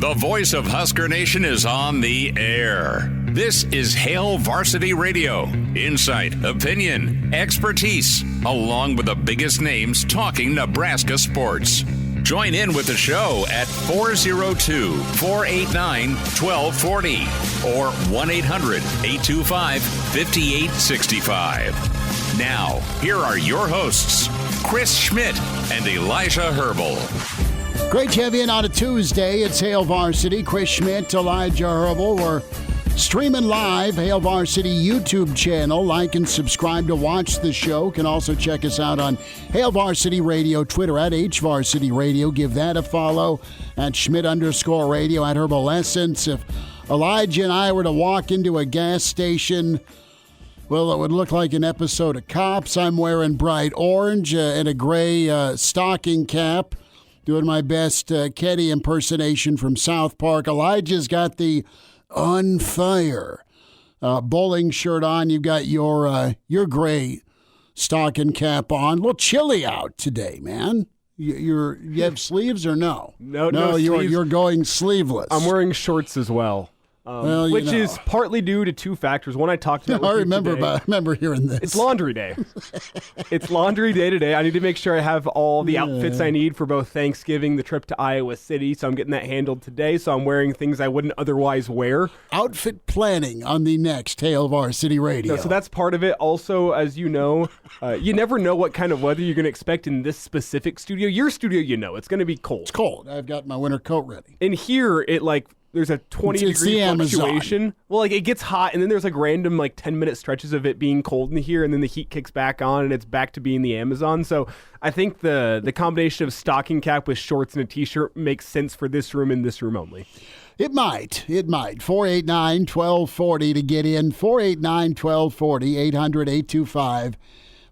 The voice of Husker Nation is on the air. This is Hail Varsity Radio. Insight, opinion, expertise, along with the biggest names talking Nebraska sports. Join in with the show at 402-489-1240 or 1-800-825-5865. Now, here are your hosts, Chris Schmidt and Elijah Herbel. Great to have you in on a Tuesday. It's Hail Varsity. Chris Schmidt, Elijah Herbel. We're streaming live, Hail Varsity YouTube channel. Like and subscribe to watch the show. Can also check us out on Hail Varsity Radio, Twitter at HVarsity Radio. Give that a follow at Schmidt_radio at Herbal Essence. If Elijah and I were to walk into a gas station, well, it would look like an episode of Cops. I'm wearing bright orange and a gray stocking cap. Doing my best Kenny impersonation from South Park. Elijah's got the On Fire bowling shirt on. You've got your gray stocking cap on. A little chilly out today, man. You have sleeves or no? No, you're going sleeveless. I'm wearing shorts as well. Which is partly due to two factors. One, I talked about I remember hearing this. It's laundry day. It's laundry day today. I need to make sure I have all the outfits I need for both Thanksgiving, the trip to Iowa City. So I'm getting that handled today. So I'm wearing things I wouldn't otherwise wear. Outfit planning on the next Hail Varsity Radio. No, so that's part of it. Also, as you know, you never know what kind of weather you're going to expect in this specific studio. Your studio, it's going to be cold. It's cold. I've got my winter coat ready. And here, there's a 20-degree fluctuation. Well, it gets hot, and then there's random 10-minute stretches of it being cold in here, and then the heat kicks back on, and it's back to being the Amazon. So I think the combination of stocking cap with shorts and a T-shirt makes sense for this room and this room only. It might. 489-1240 to get in. 489-1240,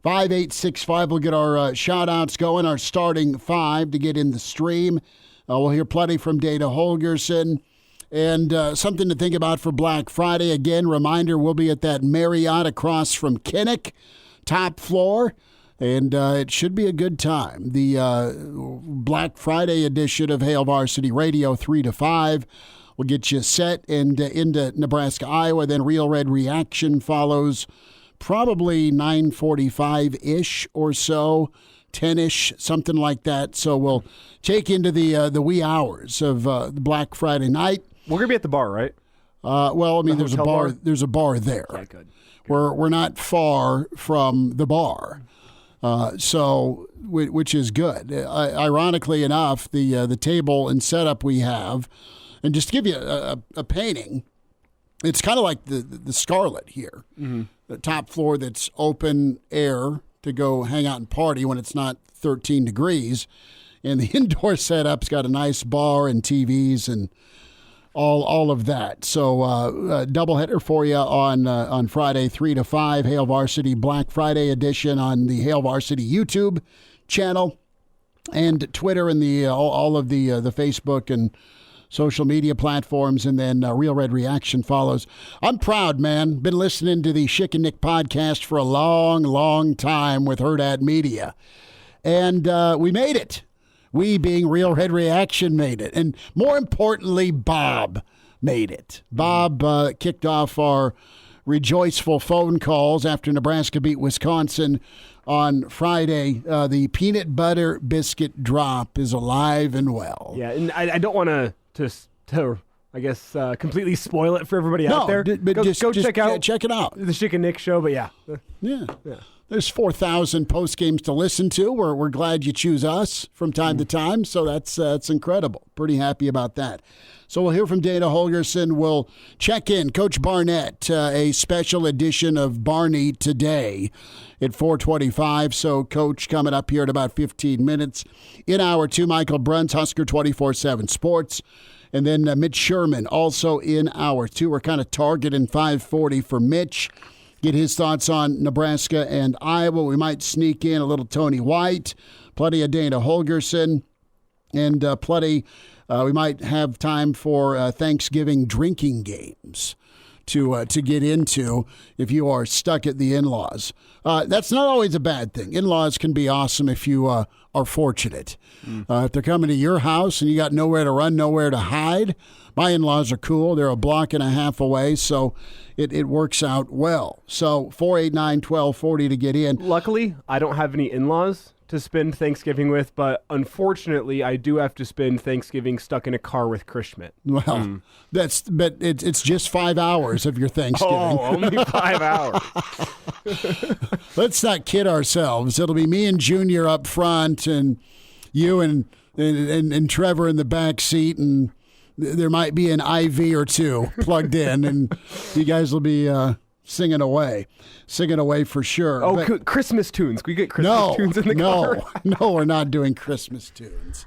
800-825-5865. We'll get our shout-outs going, our starting five to get in the stream. We'll hear plenty from Dana Holgorsen. And something to think about for Black Friday. Again, reminder, we'll be at that Marriott across from Kinnick, top floor. And it should be a good time. The Black Friday edition of Hail Varsity Radio, 3 to 5, will get you set and into Nebraska-Iowa. Then Real Red Reaction follows probably 9:45-ish or so. 10-ish, something like that. So we'll take into the wee hours of the Black Friday night. We're gonna be at the bar, right? There's a bar. There's a bar there. Yeah, good. We're not far from the bar, which is good. Ironically enough, the table and setup we have, and just to give you a painting, it's kind of like the Scarlet here, the top floor that's open air to go hang out and party when it's not 13 degrees. And the indoor setup's got a nice bar and TVs and all of that. So doubleheader for you on Friday, 3 to 5, Hail Varsity Black Friday edition on the Hail Varsity YouTube channel and Twitter and all of the Facebook and social media platforms, and then Real Red Reaction follows. I'm proud, man. Been listening to the Schick and Nick podcast for a long, long time with Hurrdat Media. And we made it. We, being Real Red Reaction, made it. And more importantly, Bob made it. Bob kicked off our rejoiceful phone calls after Nebraska beat Wisconsin on Friday. The peanut butter biscuit drop is alive and well. Yeah, and I don't want to I guess completely spoil it for everybody out there. But go check it out. The Schick and Nick show. But yeah. There's 4,000 post games to listen to. We're glad you choose us from time to time. So that's incredible. Pretty happy about that. So we'll hear from Dana Holgorsen. We'll check in Coach Barnett, a special edition of Barney today at 4:25. So Coach coming up here in about 15 minutes. In hour two, Michael Bruntz, Husker 24/7 Sports. And then Mitch Sherman also in hour two. We're kind of targeting 5:40 for Mitch. Get his thoughts on Nebraska and Iowa. We might sneak in a little Tony White, plenty of Dana Holgorsen, and plenty. We might have time for Thanksgiving drinking games to get into if you are stuck at the in-laws. That's not always a bad thing. In-laws can be awesome if you are fortunate. If they're coming to your house and you got nowhere to run, nowhere to hide, my in-laws are cool. They're a block and a half away, so it works out well. So 489-1240 to get in. Luckily, I don't have any in-laws to spend Thanksgiving with, but unfortunately, I do have to spend Thanksgiving stuck in a car with Chris Schmidt. Well, but it's just 5 hours of your Thanksgiving. Oh, only 5 hours. Let's not kid ourselves. It'll be me and Junior up front, and you and Trevor in the back seat, and there might be an IV or two plugged in, and you guys will be singing away for sure. Oh, but Christmas tunes. Can we get Christmas tunes in the car? No, we're not doing Christmas tunes.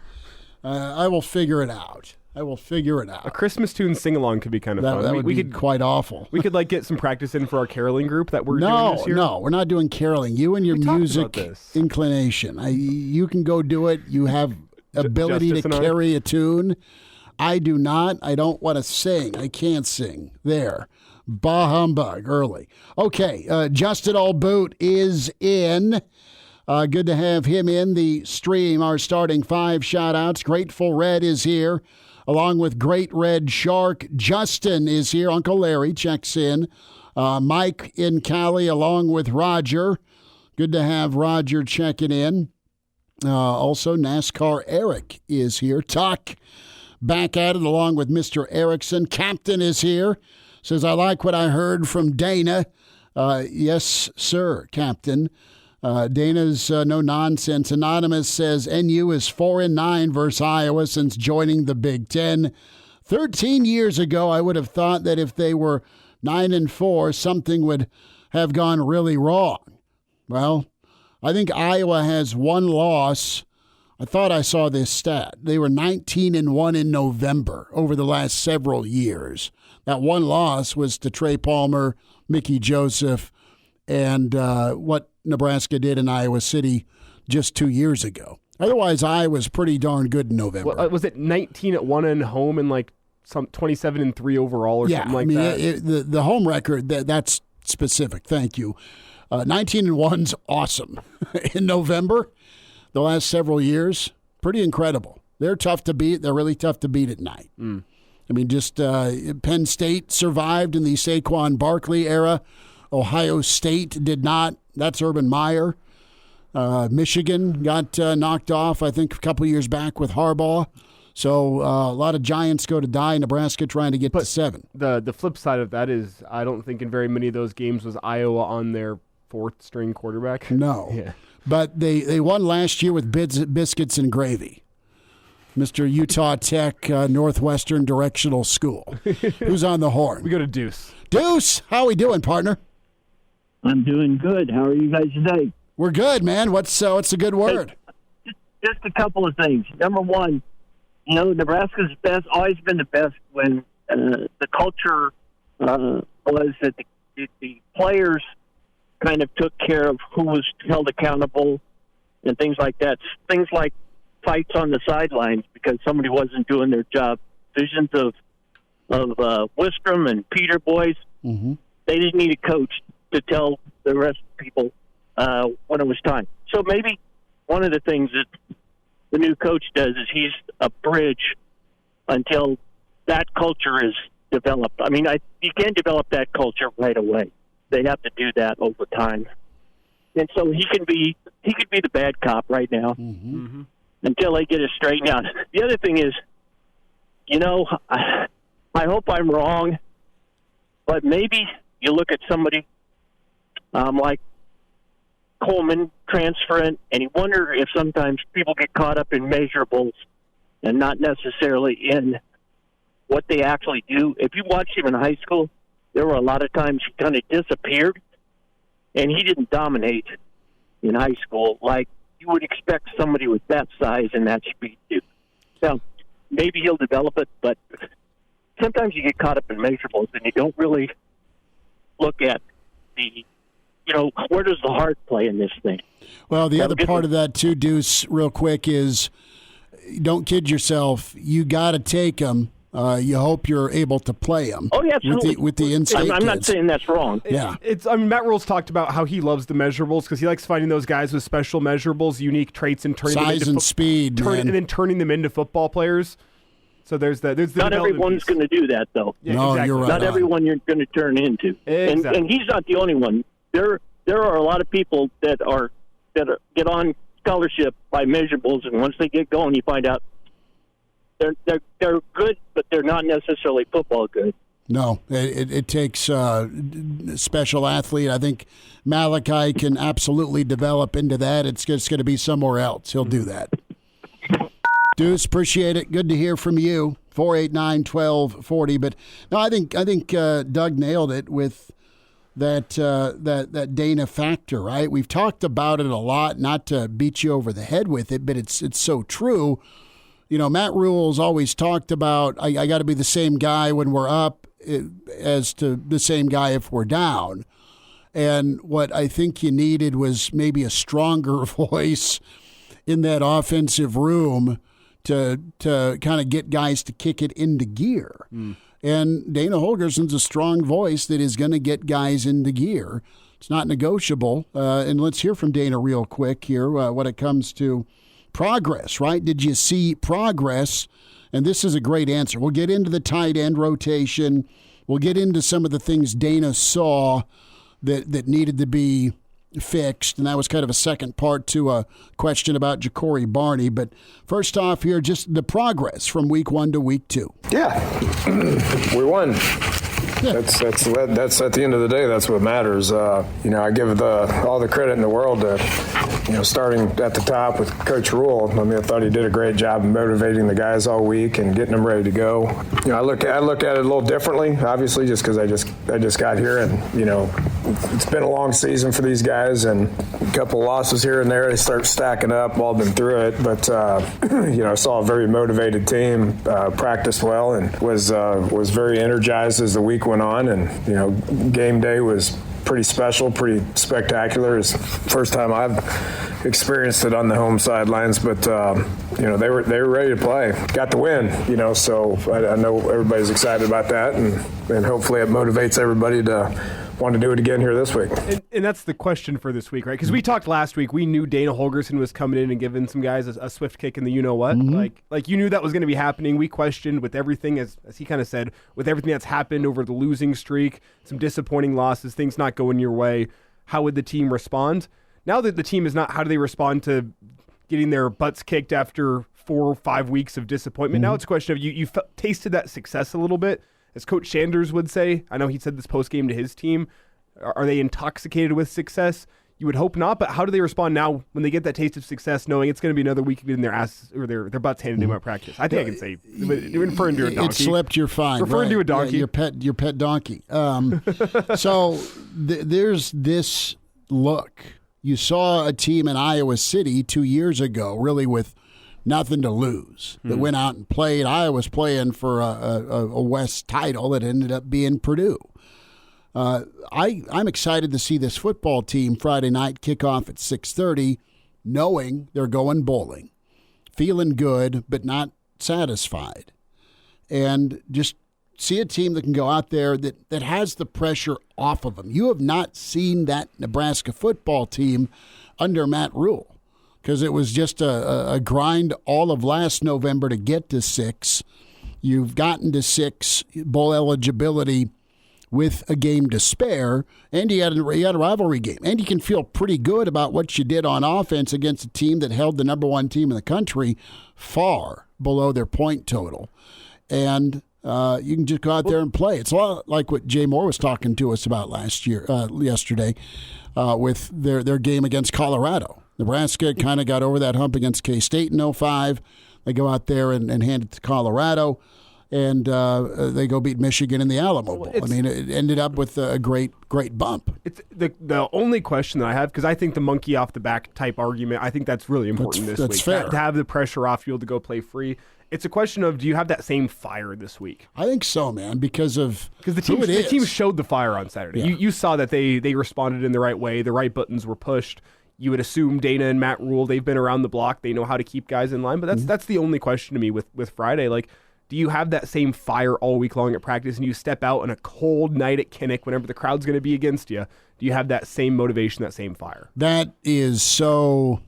I will figure it out. A Christmas tune sing-along could be kind of fun. That would be quite awful. We could get some practice in for our caroling group that we're doing this year. No, we're not doing caroling. You and your music inclination. You can go do it. You have ability to carry a tune. I do not. I don't want to sing. I can't sing. There. Bah humbug early. Okay, Justin Allboot is in. Good to have him in the stream. Our starting 5 shout-outs. Grateful Red is here, along with Great Red Shark. Justin is here. Uncle Larry checks in. Mike in Cali, along with Roger. Good to have Roger checking in. Also, NASCAR Eric is here. Tuck back at it, along with Mr. Erickson. Captain is here. Says, I like what I heard from Dana. Yes, sir, Captain. Dana's no nonsense. Anonymous says, NU is 4-9 versus Iowa since joining the Big Ten. 13 years ago, I would have thought that if they were 9-4, something would have gone really wrong. Well, I think Iowa has one loss. I thought I saw this stat. They were 19-1 in November over the last several years. That one loss was to Trey Palmer, Mickey Joseph, and what Nebraska did in Iowa City just 2 years ago. Otherwise, Iowa's pretty darn good in November. Well, was it 19-1 at home and some 27-3 overall or something like that? The home record, that's specific. Thank you. 19-1's awesome. In November, the last several years, pretty incredible. They're tough to beat. They're really tough to beat at night. I mean, just Penn State survived in the Saquon Barkley era. Ohio State did not. That's Urban Meyer. Michigan got knocked off, I think, a couple years back with Harbaugh. So a lot of Giants go to die. Nebraska trying to get to 7. The flip side of that is I don't think in very many of those games was Iowa on their 4th-string quarterback. No. Yeah. But they won last year with biscuits and gravy. Mr. Utah Tech Northwestern Directional School. Who's on the horn? We go to Deuce. Deuce, how we doing, partner? I'm doing good. How are you guys today? We're good, man. What's a good word? Just a couple of things. Number one, Nebraska's always been the best when the culture was that the players kind of took care of who was held accountable and things like that. Things like fights on the sidelines because somebody wasn't doing their job. Visions of Wistrom and Peter boys. Mm-hmm. They didn't need a coach to tell the rest of the people when it was time. So maybe one of the things that the new coach does is he's a bridge until that culture is developed. I mean, you can't develop that culture right away. They have to do that over time. And so he could be the bad cop right now. Mm-hmm. Until they get it straightened out. The other thing is, I hope I'm wrong, but maybe you look at somebody like Coleman transferring, and you wonder if sometimes people get caught up in measurables and not necessarily in what they actually do. If you watched him in high school, there were a lot of times he kind of disappeared, and he didn't dominate in high school like you would expect somebody with that size and that speed to. Now, maybe he'll develop it, but sometimes you get caught up in measurables and you don't really look at where does the heart play in this thing? Well, the other part of that too, Deuce, real quick, is don't kid yourself. You got to take them you hope you're able to play them. Oh, yeah, absolutely. With the in-state I'm not kids. saying that's wrong. Yeah. Matt Rule's talked about how he loves the measurables because he likes finding those guys with special measurables, unique traits, and turning size them into and speed, and then turning them into football players. So there's the not everyone's going to do that, though. Yeah, no, exactly. you're right. Not everyone you're going to turn into. Exactly. And he's not the only one. There are a lot of people that get on scholarship by measurables, and once they get going, you find out they're good, but they're not necessarily football good. No, it takes a special athlete. I think Malachi can absolutely develop into that. It's going to be somewhere else. He'll do that. Deuce, appreciate it. Good to hear from you. 489-1240. But no, I think Doug nailed it with that Dana factor, right? We've talked about it a lot, not to beat you over the head with it, but it's so true. You know, Matt Rule's always talked about, I got to be the same guy when we're up as to the same guy if we're down. And what I think you needed was maybe a stronger voice in that offensive room to kind of get guys to kick it into gear. And Dana Holgorsen's a strong voice that is going to get guys into gear. It's not negotiable. And let's hear from Dana real quick here when it comes to progress, right? Did you see progress? And this is a great answer. We'll get into the tight end rotation. We'll get into some of the things Dana saw that needed to be fixed. And that was kind of a second part to a question about Ja'Cory Barney. But first off here, just the progress from week 1 to week 2. Yeah, we won. Yeah. That's at the end of the day, that's what matters. I give all the credit in the world to, starting at the top with Coach Rule. I mean, I thought he did a great job motivating the guys all week and getting them ready to go. I look at it a little differently, obviously, just because I just got here, and it's been a long season for these guys, and a couple losses here and there. They start stacking up. All been through it, but I saw a very motivated team, practiced well, and was very energized as the week went on. And game day was pretty special, pretty spectacular. It's the first time I've experienced it on the home sidelines, but they were ready to play. Got the win, so I know everybody's excited about that, and hopefully it motivates everybody to want to do it again here this week. And that's the question for this week, right? Because we talked last week. We knew Dana Holgorsen was coming in and giving some guys a swift kick in the you-know-what. Mm-hmm. Like you knew that was going to be happening. We questioned with everything, as he kind of said, with everything that's happened over the losing streak, some disappointing losses, things not going your way, how would the team respond? Now that the team is not, how do they respond to getting their butts kicked after 4 or 5 weeks of disappointment? Mm-hmm. Now it's a question of you tasted that success a little bit. As Coach Sanders would say, I know he said this post-game to his team, are they intoxicated with success? You would hope not, but how do they respond now when they get that taste of success, knowing it's going to be another week of getting their ass or their butts handed to them at practice? I think I can say, you're referring to a donkey. It slipped, you're fine. Referring to a donkey. Yeah, your pet donkey. So there's this look. You saw a team in Iowa City 2 years ago, really with nothing to lose, that went out and played. Iowa's playing for a West title that ended up being Purdue. I'm excited to see this football team Friday night kick off at 6:30, knowing they're going bowling, feeling good but not satisfied, and just see a team that can go out there that has the pressure off of them. You have not seen that Nebraska football team under Matt Rule, because it was just a grind all of last November to get to 6. You've gotten to 6 bowl eligibility with a game to spare, and you had a rivalry game. And you can feel pretty good about what you did on offense against a team that held the number 1 team in the country far below their point total. And you can just go out there and play. It's a lot like what Jay Moore was talking to us about yesterday with their game against Colorado. Nebraska kind of got over that hump against K-State in 2005. They go out there and hand it to Colorado, and they go beat Michigan in the Alamo Bowl. I mean, it ended up with a great bump. It's the only question that I have, because I think the monkey off the back type argument, I think that's really important this week. Fair. To have the pressure off you to go play free. It's a question of, do you have that same fire this week? I think so, man, because the team showed the fire on Saturday. Yeah. You saw that they responded in the right way. The right buttons were pushed. You would assume Dana and Matt Rule, they've been around the block. They know how to keep guys in line. But that's the only question to me with Friday. Like, do you have that same fire all week long at practice, and you step out on a cold night at Kinnick whenever the crowd's going to be against you? Do you have that same motivation, that same fire? That is so,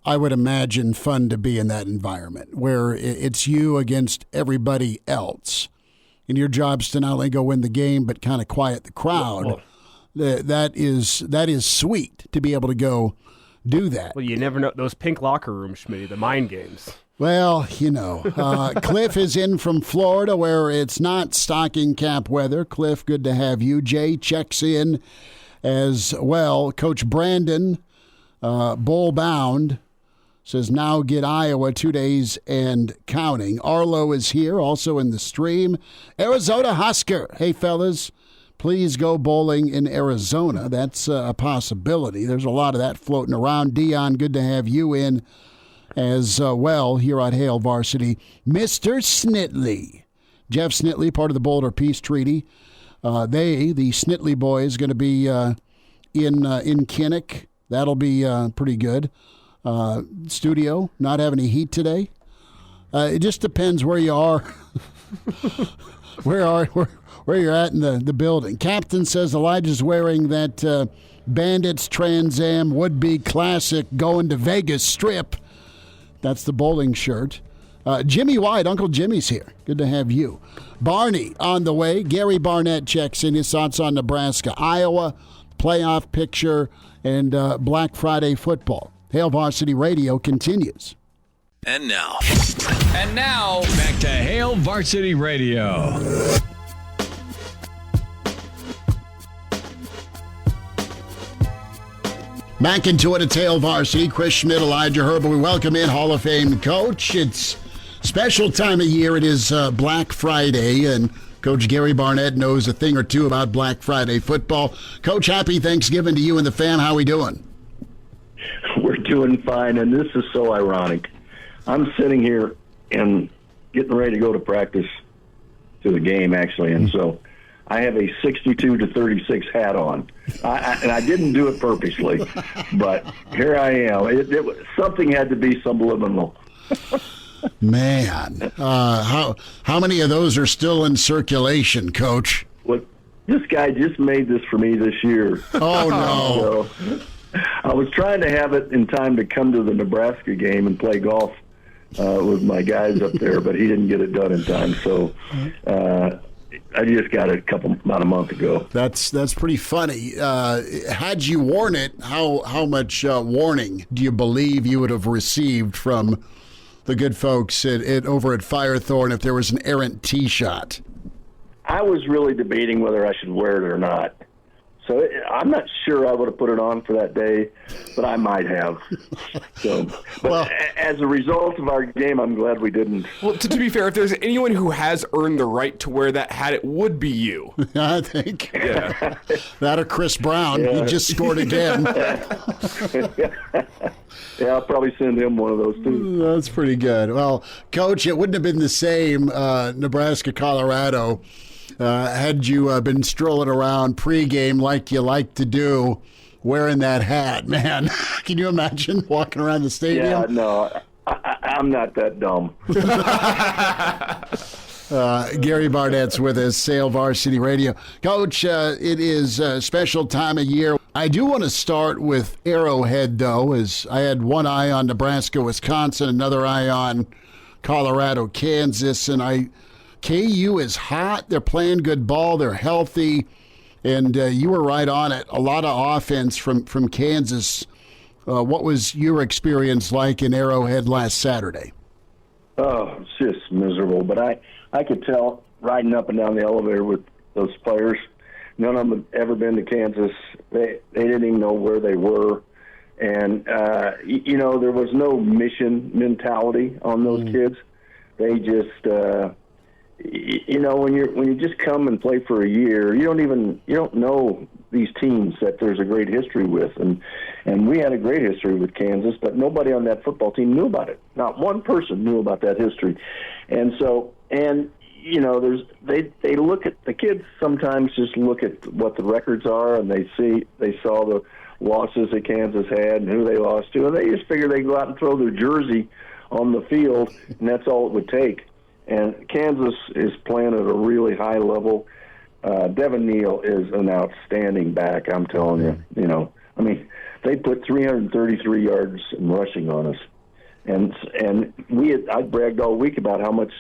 I would imagine, fun to be in that environment where it's you against everybody else. And your job's to not only go win the game, but kind of quiet the crowd. Well, That is sweet to be able to go do that. Well, you never know. Those pink locker rooms, Schmitty, the mind games. Well, Cliff is in from Florida where it's not stocking cap weather. Cliff, good to have you. Jay checks in as well. Coach Brandon, bull bound, says now get Iowa 2 days and counting. Arlo is here, also in the stream. Arizona Husker. Hey, fellas, please go bowling in Arizona. That's a possibility. There's a lot of that floating around. Dion, good to have you in as well here on Hail Varsity. Mr. Snitley. Jeff Snitley, part of the Boulder Peace Treaty. The Snitley boys, going to be in Kinnick. That'll be pretty good. Studio, not having any heat today. It just depends where you are. Where you're at in the building. Captain says Elijah's wearing that Bandits Trans Am would-be classic going to Vegas strip. That's the bowling shirt. Jimmy White, Uncle Jimmy's here. Good to have you. Barney on the way. Gary Barnett checks in his thoughts on Nebraska-Iowa, playoff picture, and Black Friday football. Hail Varsity Radio continues. And now, back to Hail Varsity Radio. Back into it at Hail Varsity. Chris Schmidt, Elijah Herbel. We welcome in Hall of Fame coach. It's special time of year. It is Black Friday, and Coach Gary Barnett knows a thing or two about Black Friday football. Coach, happy Thanksgiving to you and the fam. How we doing? We're doing fine, and this is so ironic. I'm sitting here and getting ready to go to practice to the game, actually, and so I have a 62-36 hat on. And I didn't do it purposely, but here I am. Something had to be subliminal. Man, how many of those are still in circulation, Coach? Well, this guy just made this for me this year. Oh, no. So, I was trying to have it in time to come to the Nebraska game and play golf with my guys up there, but he didn't get it done in time. So I just got it about a month ago. That's pretty funny. Had you worn it, how much warning do you believe you would have received from the good folks over at Firethorn if there was an errant tee shot? I was really debating whether I should wear it or not. So I'm not sure I would have put it on for that day, but I might have. But as a result of our game, I'm glad we didn't. Well, to be fair, if there's anyone who has earned the right to wear that hat, it would be you. I think. Yeah. That or Chris Brown. Yeah. He just scored again. Yeah, I'll probably send him one of those too. That's pretty good. Well, Coach, it wouldn't have been the same Nebraska-Colorado had you been strolling around pregame like you like to do, wearing that hat. Man, can you imagine walking around the stadium? Yeah, no, I'm not that dumb. Gary Barnett's with us, Hail Varsity Radio. Coach, it is a special time of year. I do want to start with Arrowhead, though, as I had one eye on Nebraska, Wisconsin, another eye on Colorado, Kansas, and KU is hot. They're playing good ball. They're healthy. And you were right on it. A lot of offense from Kansas. What was your experience like in Arrowhead last Saturday? Oh, it's just miserable. But I could tell riding up and down the elevator with those players, none of them had ever been to Kansas. They didn't even know where they were. And, there was no mission mentality on those kids. They just... when you just come and play for a year, you don't know these teams that there's a great history with, and we had a great history with Kansas, but nobody on that football team knew about it. Not one person knew about that history, they look at the kids sometimes just look at what the records are, and they saw the losses that Kansas had and who they lost to, and they just figure they go out and throw their jersey on the field, and that's all it would take. And Kansas is playing at a really high level. Devin Neal is an outstanding back, I'm telling you. You know, I mean, they put 333 yards in rushing on us. And I bragged all week about how much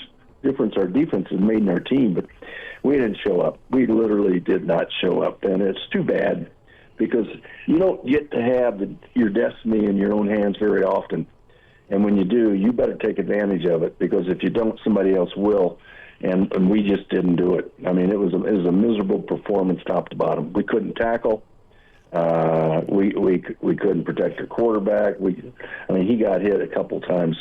difference our defense has made in our team, but we didn't show up. We literally did not show up, and it's too bad because you don't get to have your destiny in your own hands very often. And when you do, you better take advantage of it, because if you don't, somebody else will. And we just didn't do it. I mean, it was a miserable performance top to bottom. We couldn't tackle. We couldn't protect our quarterback. He got hit a couple times.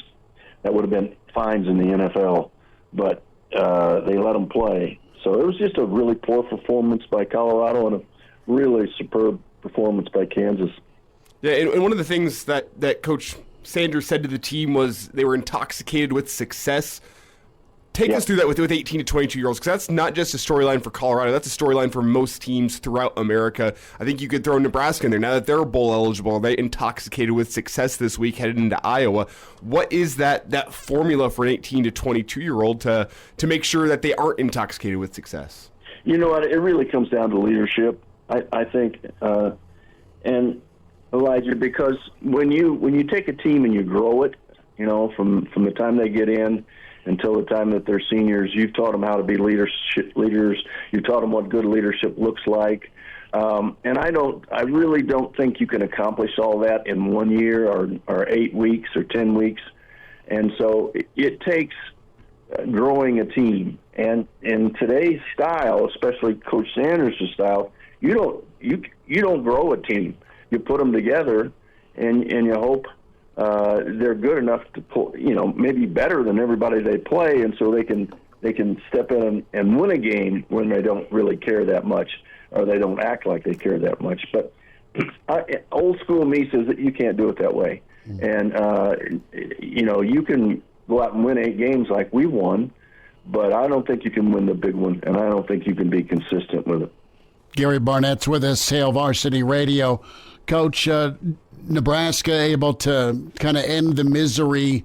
That would have been fines in the NFL, but they let him play. So it was just a really poor performance by Colorado and a really superb performance by Kansas. Yeah, and one of the things that Coach Sanders said to the team was they were intoxicated with success. Take us through that with 18 to 22-year-olds, because that's not just a storyline for Colorado. That's a storyline for most teams throughout America. I think you could throw Nebraska in there. Now that they're bowl eligible, they intoxicated with success this week headed into Iowa. What is that formula for an 18 to 22-year-old to make sure that they aren't intoxicated with success? You know what? It really comes down to leadership, I think. And Elijah, because when you take a team and you grow it, you know, from the time they get in until the time that they're seniors, you've taught them how to be leaders. You've taught them what good leadership looks like. And I really don't think you can accomplish all that in 1 year or 8 weeks or 10 weeks. And so it takes growing a team. And in today's style, especially Coach Sanders' style, you don't grow a team. You put them together, and you hope they're good enough to pull, you know, maybe better than everybody they play, and so they can step in and win a game when they don't really care that much, or they don't act like they care that much. But old school me says that you can't do it that way. And you know, you can go out and win 8 games like we won, but I don't think you can win the big one, and I don't think you can be consistent with it. Gary Barnett's with us, Hail Varsity Radio. Coach, Nebraska able to kind of end the misery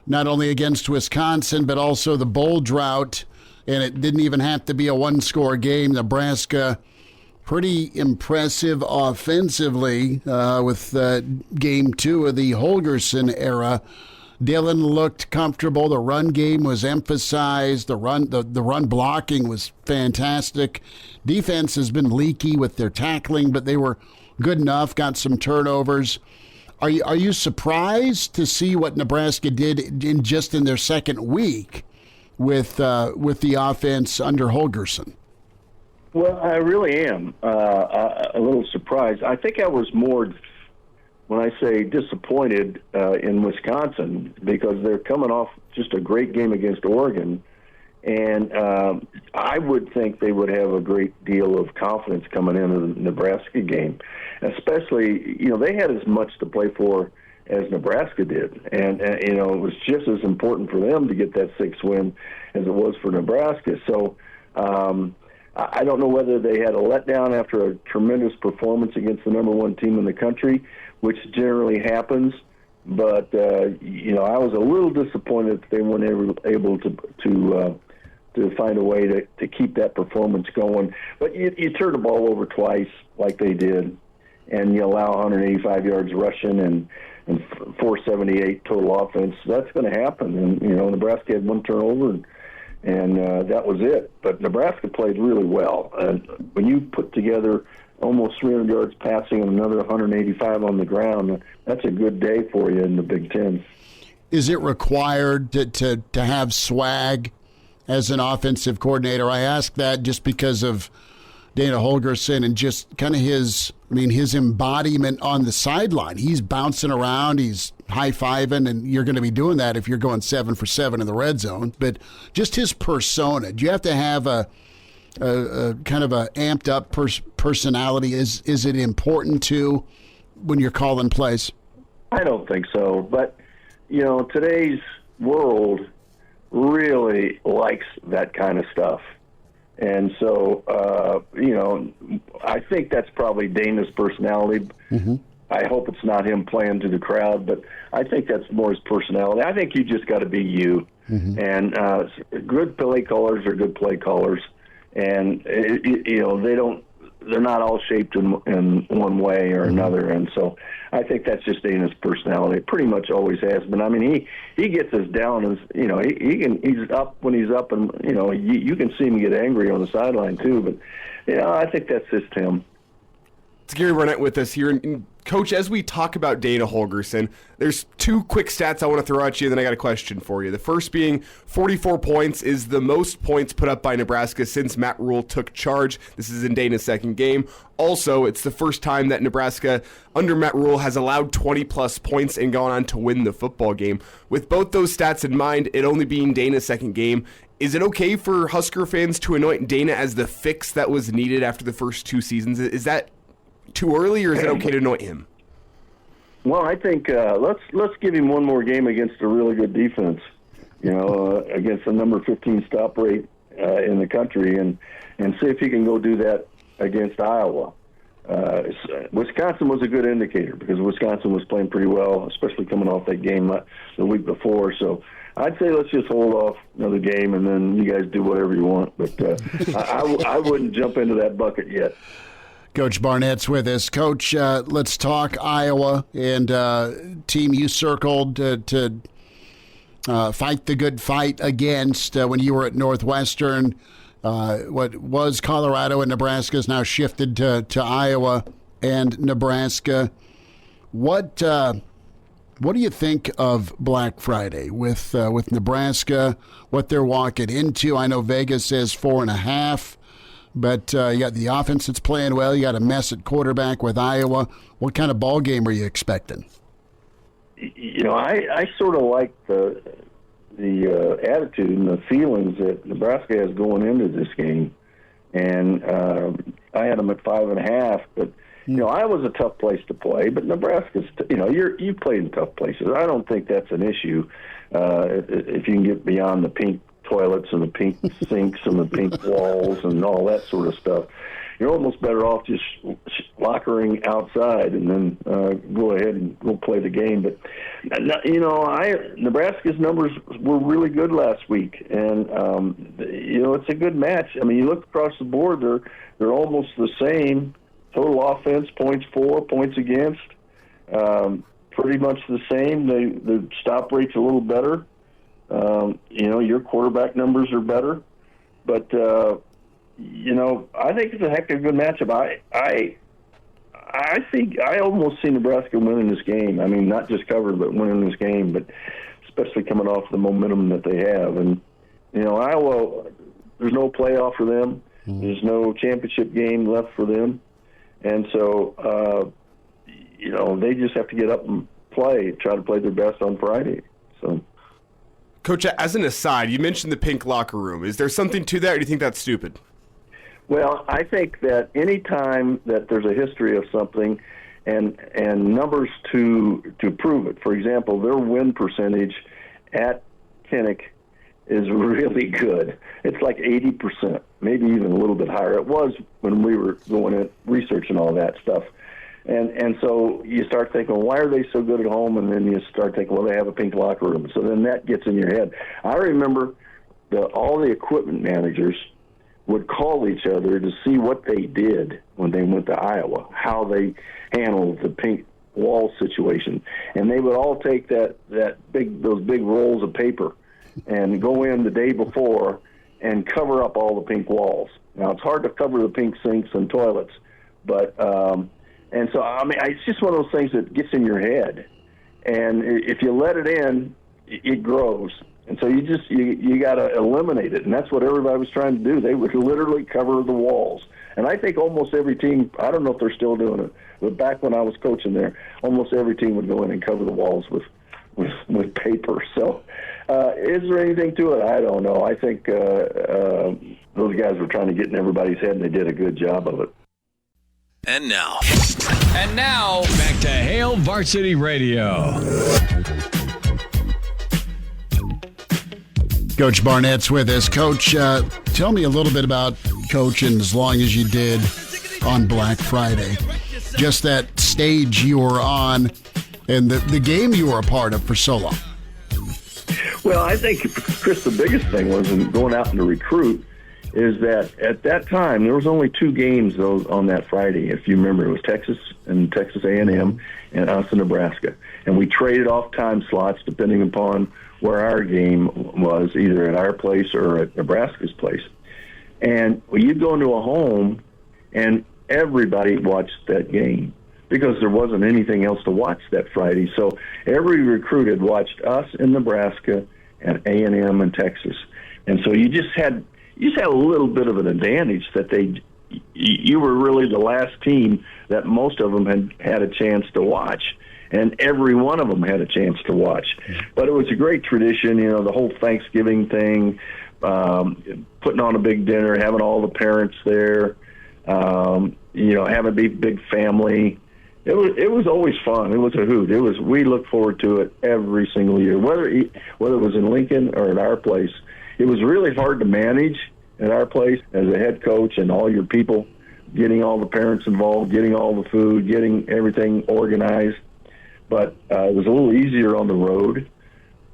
not only against Wisconsin, but also the bowl drought, and it didn't even have to be a one-score game. Nebraska pretty impressive offensively with game 2 of the Holgorsen era. Dillon looked comfortable. The run game was emphasized. The run blocking was fantastic. Defense has been leaky with their tackling, but they were good enough. Got some turnovers. Are you surprised to see what Nebraska did in their second week with the offense under Holgorsen? Well, I really am a little surprised. I think I was more, when I say disappointed, in Wisconsin, because they're coming off just a great game against Oregon. And I would think they would have a great deal of confidence coming into the Nebraska game, especially, you know, they had as much to play for as Nebraska did. And you know, it was just as important for them to get that 6th win as it was for Nebraska. So I don't know whether they had a letdown after a tremendous performance against the number 1 team in the country, which generally happens. But, you know, I was a little disappointed that they weren't able to find a way to keep that performance going. But you turn the ball over twice like they did, and you allow 185 yards rushing and 478 total offense. That's going to happen. And, you know, Nebraska had 1 turnover, and that was it. But Nebraska played really well. And when you put together almost 300 yards passing and another 185 on the ground, that's a good day for you in the Big Ten. Is it required to have swag as an offensive coordinator? I ask that just because of Dana Holgorsen and just kind of his embodiment on the sideline. He's bouncing around, he's high-fiving, and you're going to be doing that if you're going 7 for 7 in the red zone. But just his persona, do you have to have a kind of a amped up personality? Is it important to when you're calling plays? I don't think so. But, you know, today's world really likes that kind of stuff. And so, you know, I think that's probably Dana's personality. Mm-hmm. I hope it's not him playing to the crowd, but I think that's more his personality. I think you just got to be you. Mm-hmm. And good play callers are good play callers, and they're not all shaped in one way or another. And so I think that's just Dana's personality. It pretty much always has been. I mean, he gets us down as, he's up when he's up, and, you can see him get angry on the sideline too. But, I think that's just him. It's Gary Barnett with us here. And Coach, as we talk about Dana Holgorsen, there's two quick stats I want to throw at you, and then I got a question for you. The first being 44 points is the most points put up by Nebraska since Matt Rule took charge. This is in Dana's second game. Also, it's the first time that Nebraska, under Matt Rule, has allowed 20-plus points and gone on to win the football game. With both those stats in mind, it only being Dana's second game, is it okay for Husker fans to anoint Dana as the fix that was needed after the first two seasons? Is that too early, or is it okay to anoint him? Well, I think let's give him one more game against a really good defense, against the number 15 stop rate in the country, and see if he can go do that against Iowa. Wisconsin was a good indicator because Wisconsin was playing pretty well, especially coming off that game the week before. So I'd say let's just hold off another game, and then you guys do whatever you want. But I wouldn't jump into that bucket yet. Coach Barnett's with us. Coach, let's talk Iowa and team you circled to fight the good fight against when you were at Northwestern. What was Colorado and Nebraska is now shifted to Iowa and Nebraska. What do you think of Black Friday with Nebraska, what they're walking into? I know Vegas says 4.5. But you got the offense that's playing well. You got a mess at quarterback with Iowa. What kind of ball game are you expecting? I sort of like the attitude and the feelings that Nebraska has going into this game. And I had them at 5.5. But, Iowa's a tough place to play. But Nebraska's, you played in tough places. I don't think that's an issue if you can get beyond the pink toilets and the pink sinks and the pink walls and all that sort of stuff. You're almost better off just lockering outside and then go ahead and go play the game. But Nebraska's numbers were really good last week, and it's a good match. I mean, you look across the board; they're almost the same. Total offense, points for, points against, pretty much the same. The stop rate's a little better. Your quarterback numbers are better, but I think it's a heck of a good matchup. I almost see Nebraska winning this game. I mean, not just covered, but winning this game. But especially coming off the momentum that they have, and Iowa, there's no playoff for them. Mm-hmm. There's no championship game left for them, and so they just have to get up and try to play their best on Friday. So. Coach, as an aside, you mentioned the pink locker room. Is there something to that, or do you think that's stupid? Well, I think that any time that there's a history of something and numbers to prove it, for example, their win percentage at Kinnick is really good. It's like 80%, maybe even a little bit higher. It was when we were going in researching all that stuff. And so you start thinking, well, why are they so good at home? And then you start thinking, well, they have a pink locker room. So then that gets in your head. I remember all the equipment managers would call each other to see what they did when they went to Iowa, how they handled the pink wall situation. And they would all take those big rolls of paper and go in the day before and cover up all the pink walls. Now, it's hard to cover the pink sinks and toilets, but and so, I mean, it's just one of those things that gets in your head. And if you let it in, it grows. And so you got to eliminate it. And that's what everybody was trying to do. They would literally cover the walls. And I think almost every team, I don't know if they're still doing it, but back when I was coaching there, almost every team would go in and cover the walls with paper. So is there anything to it? I don't know. I think those guys were trying to get in everybody's head, and they did a good job of it. And now, back to Hail Varsity Radio. Coach Barnett's with us. Coach, tell me a little bit about coaching as long as you did on Black Friday. just that stage you were on and the game you were a part of for so long? Well, I think, Chris, the biggest thing was in going out to recruit is that at that time there was only 2 games on that Friday. If you remember, it was Texas and Texas A&M and us in Nebraska. And we traded off time slots depending upon where our game was, either at our place or at Nebraska's place. And you'd go into a home and everybody watched that game because there wasn't anything else to watch that Friday. So every recruit had watched us in Nebraska and A&M and Texas. And so you just had a little bit of an advantage that you were really the last team that most of them had a chance to watch, and every one of them had a chance to watch. But it was a great tradition, the whole Thanksgiving thing, putting on a big dinner, having all the parents there, having a big family. It was always fun. It was a hoot. We looked forward to it every single year, whether it was in Lincoln or at our place. It was really hard to manage at our place as a head coach and all your people, getting all the parents involved, getting all the food, getting everything organized. But it was a little easier on the road.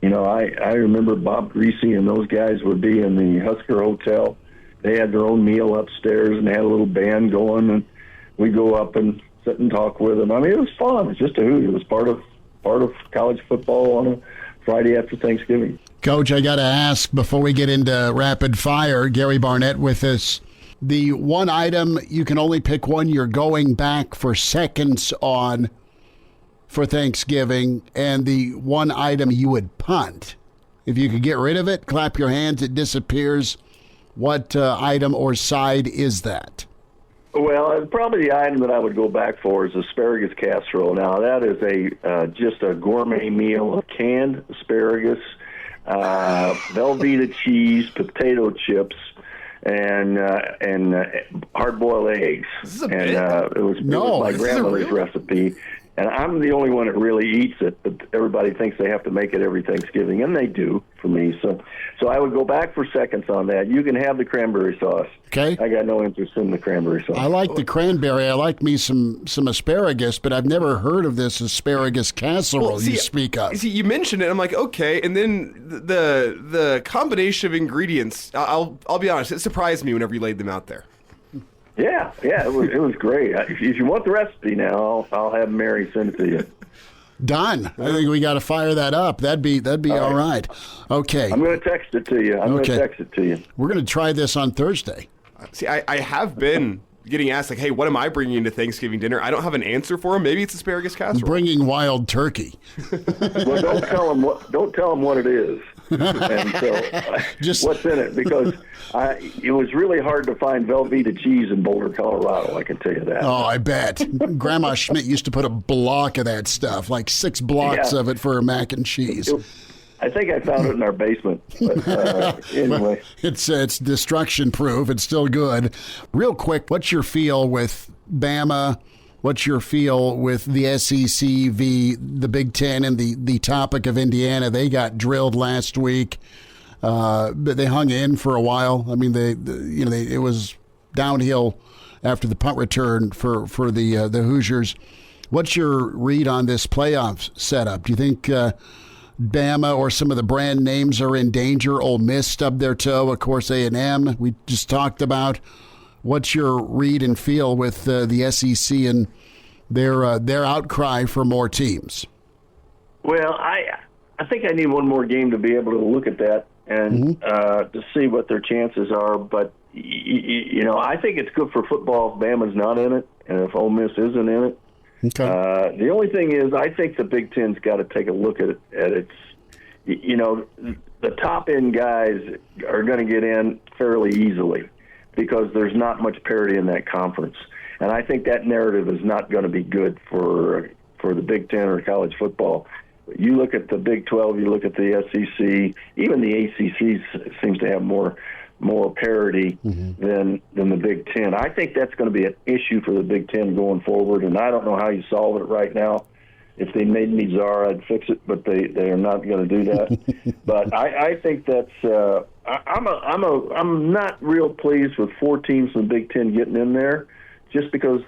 I remember Bob Greasy and those guys would be in the Husker Hotel. They had their own meal upstairs and had a little band going, and we'd go up and sit and talk with them. I mean, it was fun. It was just a hoot. It was part of college football on a Friday after Thanksgiving. Coach, I got to ask before we get into rapid fire, Gary Barnett with us. The one item, you can only pick one you're going back for seconds on for Thanksgiving, and the one item you would punt. If you could get rid of it, clap your hands, it disappears. What item or side is that? Well, probably the item that I would go back for is asparagus casserole. Now, that is just a gourmet meal of canned asparagus, Velveeta cheese, potato chips, and hard-boiled eggs. It was my grandmother's recipe. And I'm the only one that really eats it, but everybody thinks they have to make it every Thanksgiving, and they do for me. So I would go back for seconds on that. You can have the cranberry sauce. Okay. I got no interest in the cranberry sauce. I like the cranberry. I like me some asparagus, but I've never heard of this asparagus casserole you speak of. See, you mentioned it. I'm like, okay, and then the combination of ingredients. I'll be honest, it surprised me whenever you laid them out there. Yeah, it was great. If you want the recipe now, I'll have Mary send it to you. Done. I think we got to fire that up. That'd be all right. Okay. I'm going to text it to you. We're going to try this on Thursday. See, I have been getting asked, like, hey, what am I bringing to Thanksgiving dinner? I don't have an answer for him. Maybe it's asparagus casserole. Bringing wild turkey. Well, don't tell him what it is. And so, what's in it? Because it was really hard to find Velveeta cheese in Boulder, Colorado. I can tell you that. Oh, I bet. Grandma Schmidt used to put a block of that stuff, like 6 blocks of it for her mac and cheese. I think I found it in our basement. But, anyway. It's destruction proof. It's still good. Real quick, what's your feel with Bama? What's your feel with the SEC v. the Big Ten and the topic of Indiana? They got drilled last week, but they hung in for a while. I mean, it was downhill after the punt return for the Hoosiers. What's your read on this playoff setup? Do you think Bama or some of the brand names are in danger? Ole Miss stubbed their toe. Of course, A&M we just talked about. What's your read and feel with the SEC and their outcry for more teams? Well, I think I need one more game to be able to look at that and to see what their chances are. But I think it's good for football if Bama's not in it and if Ole Miss isn't in it. Okay. The only thing is, I think the Big Ten's got to take a look at its. The top end guys are going to get in fairly easily, because there's not much parity in that conference. And I think that narrative is not going to be good for the Big Ten or college football. You look at the Big 12, you look at the SEC, even the ACC seems to have more parity than the Big Ten. I think that's going to be an issue for the Big Ten going forward, and I don't know how you solve it right now. If they made me czar, I'd fix it, but they are not going to do that. But I think that's I'm not real pleased with 4 teams from the Big Ten getting in there, just because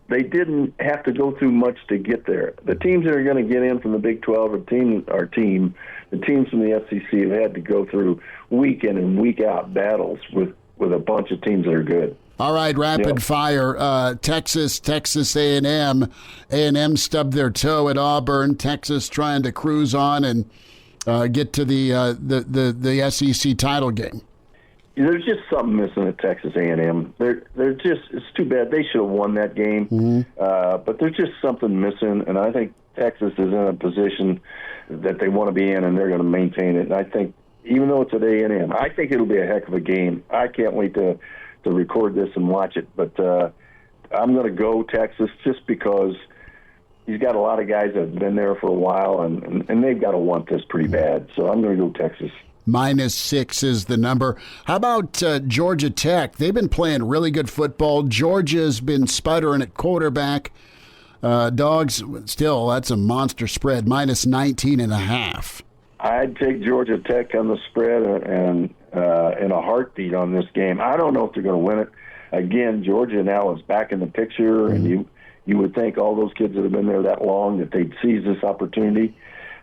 they didn't have to go through much to get there. The teams that are going to get in from the Big 12 the teams from the SEC have had to go through week in and week out battles with a bunch of teams that are good. All right, rapid fire. Texas A&M. A&M stubbed their toe at Auburn. Texas trying to cruise on and get to the SEC title game. There's just something missing at Texas A&M. It's too bad. They should have won that game. But there's just something missing, and I think Texas is in a position that they want to be in, and they're going to maintain it. And I think, even though it's at A&M, I think it'll be a heck of a game. I can't wait to record this and watch it. But I'm going to go Texas just because he's got a lot of guys that have been there for a while, and they've got to want this pretty bad. So I'm going to go Texas. -6 is the number. How about Georgia Tech? They've been playing really good football. Georgia's been sputtering at quarterback. Dogs, still, that's a monster spread, -19.5. I'd take Georgia Tech on the spread and in a heartbeat on this game. I don't know if they're going to win it. Again, Georgia now is back in the picture, and you would think all those kids that have been there that long that they'd seize this opportunity.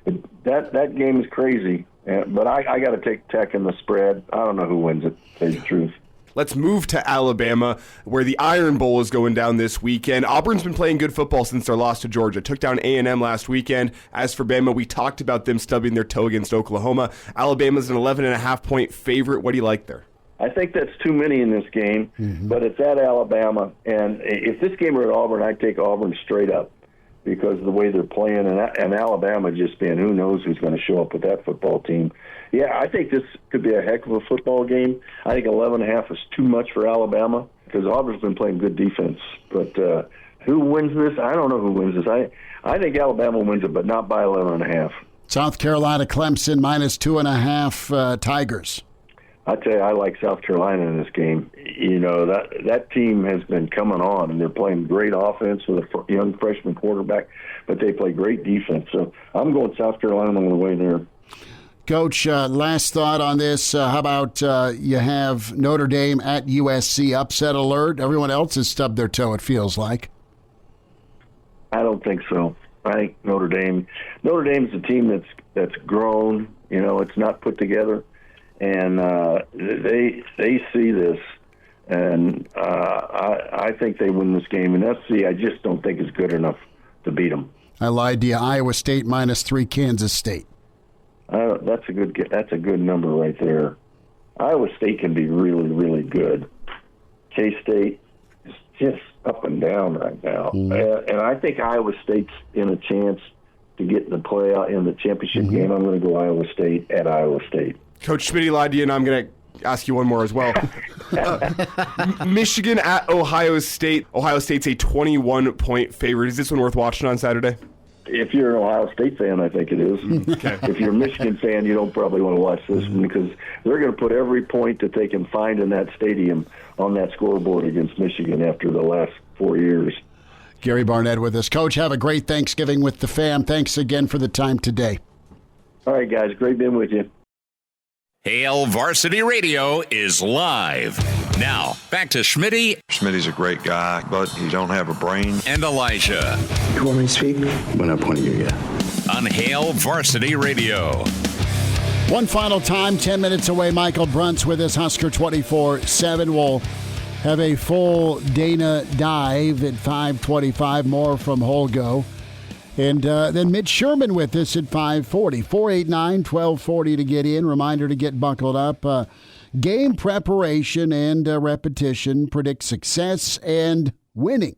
But that game is crazy. But I got to take Tech in the spread. I don't know who wins it, to tell you the truth. Let's move to Alabama, where the Iron Bowl is going down this weekend. Auburn's been playing good football since their loss to Georgia. Took down A&M last weekend. As for Bama, we talked about them stubbing their toe against Oklahoma. Alabama's an 11.5-point favorite. What do you like there? I think that's too many in this game, but it's at Alabama. And if this game were at Auburn, I'd take Auburn straight up because of the way they're playing. And Alabama just being, who knows who's going to show up with that football team. Yeah, I think this could be a heck of a football game. I think 11.5 is too much for Alabama because Auburn's been playing good defense. But who wins this? I don't know who wins this. I think Alabama wins it, but not by 11.5. South Carolina, Clemson, -2.5, Tigers. I tell you, I like South Carolina in this game. You know, that team has been coming on, and they're playing great offense with a young freshman quarterback, but they play great defense. So I'm going South Carolina on the way there. Coach, last thought on this. How about you have Notre Dame at USC, upset alert? Everyone else has stubbed their toe, it feels like. I don't think so. I think Notre Dame's a team that's grown. You know, it's not put together. And they see this, and I think they win this game. And SC, I just don't think is good enough to beat them. I lied to you. Iowa State -3, Kansas State. That's a good number right there. Iowa State can be really, really good. K-State is just up and down right now, and I think Iowa State's in a chance to get in the playoff in the championship game. I'm going to go Iowa State at Iowa State. Coach Schmidt, Elijah, and I'm going to ask you one more as well. Michigan at Ohio State. Ohio State's a 21-point favorite. Is this one worth watching on Saturday? If you're an Ohio State fan, I think it is. Okay. If you're a Michigan fan, you don't probably want to watch this one because they're going to put every point that they can find in that stadium on that scoreboard against Michigan after the last 4 years. Gary Barnett with us. Coach, have a great Thanksgiving with the fam. Thanks again for the time today. All right, guys. Great being with you. Hail Varsity Radio is live. Now, back to Schmitty. Schmitty's a great guy, but he don't have a brain. And Elijah. You want me to speak? When I point at you, yeah. On Hail Varsity Radio. One final time, 10 minutes away, Michael Bruntz with us, Husker 24/7. We'll have a full Dana dive at 5:25, more from Holgo. And then Mitch Sherman with us at 5:40. 489-1240 to get in. Reminder to get buckled up. Game preparation and repetition predict success and winning.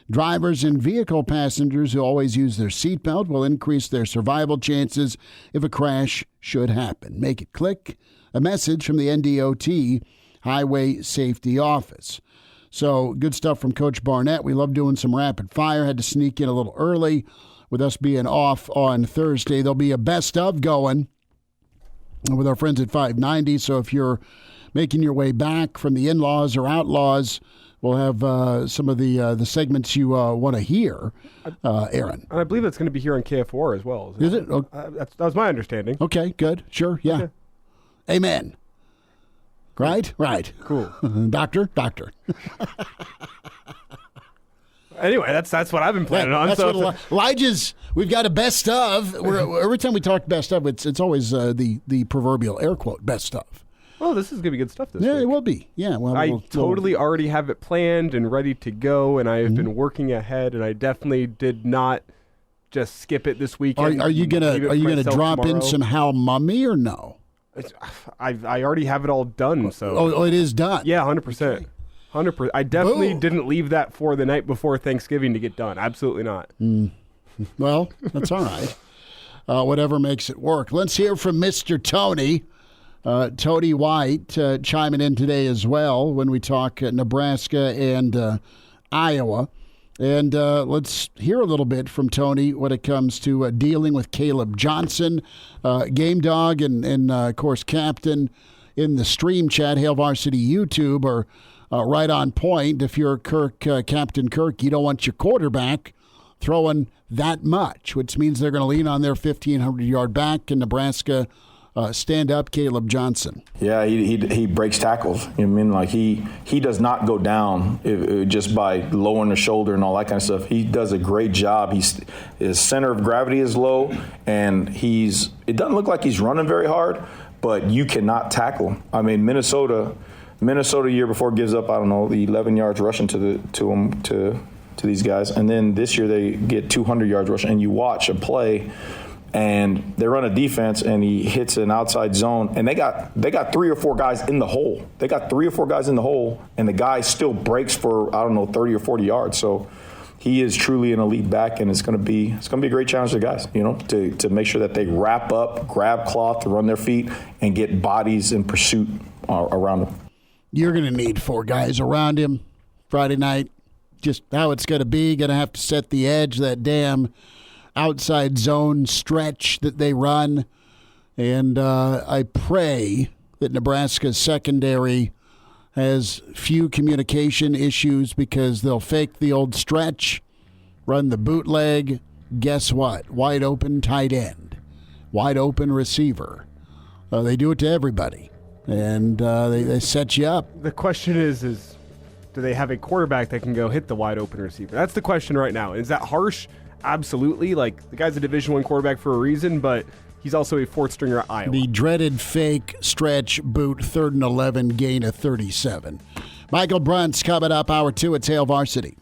Drivers and vehicle passengers who always use their seatbelt will increase their survival chances if a crash should happen. Make it click. A message from the NDOT Highway Safety Office. So good stuff from Coach Barnett. We love doing some rapid fire. Had to sneak in a little early. With us being off on Thursday, there'll be a best of going with our friends at 590. So if you're making your way back from the in-laws or outlaws, we'll have some of the segments you want to hear, Aaron. And I believe that's going to be here on KF4 as well. Is it? That was my understanding. Okay, good. Sure, yeah. Okay. Amen. Right? Right. Cool. Doctor. Anyway, that's what I've been planning on. That's what Elijah's. We've got a best of. Every time we talk best of, it's always the proverbial air quote best of. Well, this is gonna be good stuff this week. Yeah, it will be. Yeah, well, I totally already have it planned and ready to go, and I have been working ahead, and I definitely did not just skip it this weekend. Are you gonna drop in some Hal Mummy or no? I already have it all done. So it is done. Yeah, 100%. 100%. I definitely didn't leave that for the night before Thanksgiving to get done. Absolutely not. Well, that's all right. Whatever makes it work. Let's hear from Mr. Tony. Tony White chiming in today as well when we talk Nebraska and Iowa. And let's hear a little bit from Tony when it comes to dealing with Caleb Johnson, game dog and of course, captain in the stream chat, Hail Varsity YouTube, are right on point. If you're Captain Kirk, you don't want your quarterback throwing that much, which means they're going to lean on their 1,500-yard back in Nebraska. Stand up, Caleb Johnson. Yeah, he breaks tackles. I mean, like he does not go down just by lowering the shoulder and all that kind of stuff. He does a great job. His center of gravity is low, and it doesn't look like he's running very hard, but you cannot tackle him. I mean, Minnesota year before gives up, I don't know, the 11 yards rushing to these guys, and then this year they get 200 yards rushing, and you watch a play. And they run a defense, and he hits an outside zone, and they got 3 or 4 guys in the hole. They got 3 or 4 guys in the hole, and the guy still breaks for 30 or 40 yards. So he is truly an elite back, and it's going to be a great challenge to guys, to make sure that they wrap up, grab cloth to run their feet, and get bodies in pursuit around them. You're going to need 4 guys around him Friday night. Just how it's going to be. Going to have to set the edge, that damn outside zone stretch that they run. And I pray that Nebraska's secondary has few communication issues, because they'll fake the old stretch, run the bootleg. Guess what? Wide open tight end, wide open receiver. They do it to everybody, and they set you up. The question is do they have a quarterback that can go hit the wide open receiver? That's the question right now. Is that harsh? Absolutely. Like, the guy's a Division I quarterback for a reason, but he's also a 4th stringer at Iowa. The dreaded fake stretch boot, 3rd and 11, gain of 37. Michael Bruntz coming up, hour 2 at Hail Varsity.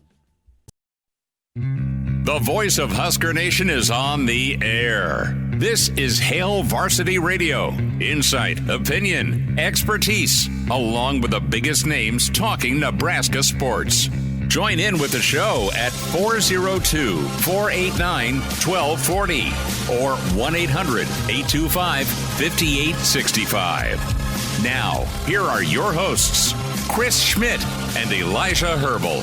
The voice of Husker Nation is on the air. This is Hail Varsity Radio. Insight, opinion, expertise, along with the biggest names talking Nebraska sports. Join in with the show at 402-489-1240 or 1-800-825-5865. Now, here are your hosts, Chris Schmidt and Elijah Herbel.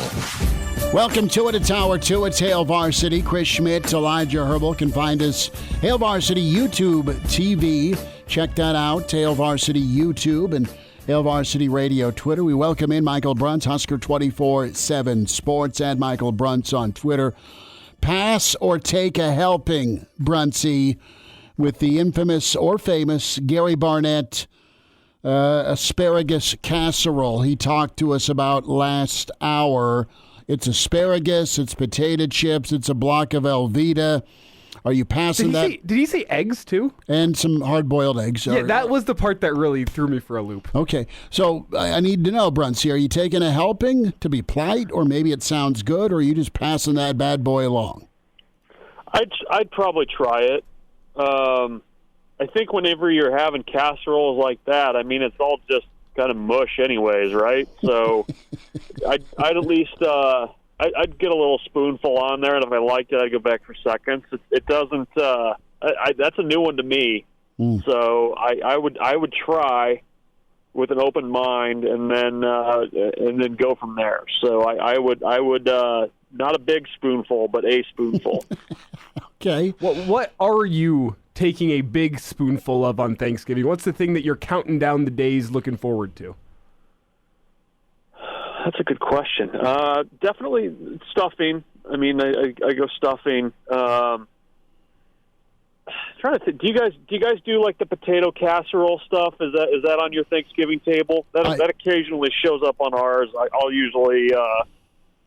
Welcome to it. It's hour 2. It's Hail Varsity. Chris Schmidt, Elijah Herbel. Can find us Hail Varsity YouTube TV. Check that out. Hail Varsity YouTube and Hail Varsity Radio Twitter. We welcome in Michael Bruntz, Husker 24/7 Sports, at Michael Bruntz on Twitter. Pass or take a helping, Bruntsy, with the infamous or famous Gary Barnett asparagus casserole he talked to us about last hour. It's asparagus, it's potato chips, it's a block of Velveeta. Are you passing that? Did he say eggs, too? And some hard-boiled eggs. Yeah, that was the part that really threw me for a loop. Okay, so I need to know, Bruntz, are you taking a helping to be polite, or maybe it sounds good, or are you just passing that bad boy along? I'd probably try it. I think whenever you're having casseroles like that, I mean, it's all just kind of mush anyways, right? So I'd at least... I'd get a little spoonful on there, and if I liked it, I'd go back for seconds. It doesn't. That's a new one to me. So I would try with an open mind, and then go from there. So I would not a big spoonful, but a spoonful. Okay. What are you taking a big spoonful of on Thanksgiving? What's the thing that you're counting down the days, looking forward to? That's a good question. Definitely stuffing. I mean, I go stuffing. Trying to think. Do you guys do like the potato casserole stuff? Is that on your Thanksgiving table? That occasionally shows up on ours. I'll usually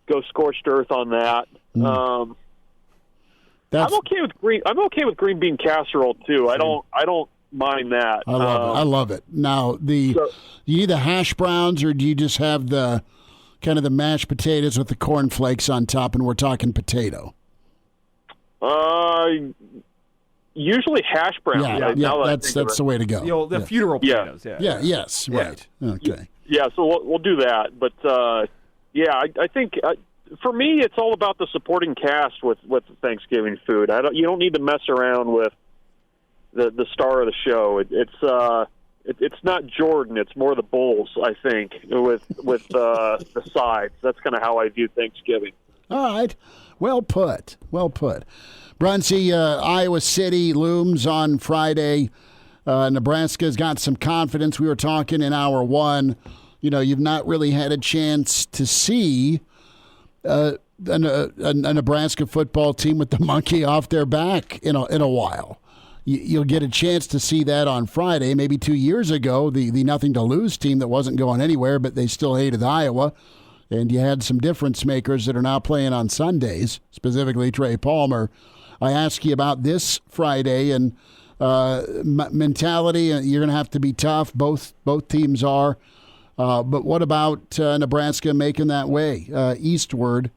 go scorched earth on that. I'm okay with green. I'm okay with green bean casserole too. I don't mind that. I love it. Now, do you need the hash browns, or do you just have the kind of the mashed potatoes with the cornflakes on top, and we're talking potato? Usually hash browns. That's the way to go. The funeral potatoes. Yes. Right. Okay. Yeah. So we'll do that. But I think for me, it's all about the supporting cast with Thanksgiving food. You don't need to mess around with the star of the show. It's not Jordan. It's more the Bulls, I think, with the sides. That's kind of how I view Thanksgiving. All right. Well put. Bruntz, Iowa City looms on Friday. Nebraska's got some confidence. We were talking in hour one. You've not really had a chance to see a Nebraska football team with the monkey off their back in a while. You'll get a chance to see that on Friday. Maybe 2 years ago, the nothing to lose team that wasn't going anywhere, but they still hated Iowa. And you had some difference makers that are now playing on Sundays, specifically Trey Palmer. I ask you about this Friday and mentality. You're going to have to be tough. Both teams are. But what about Nebraska making that way eastward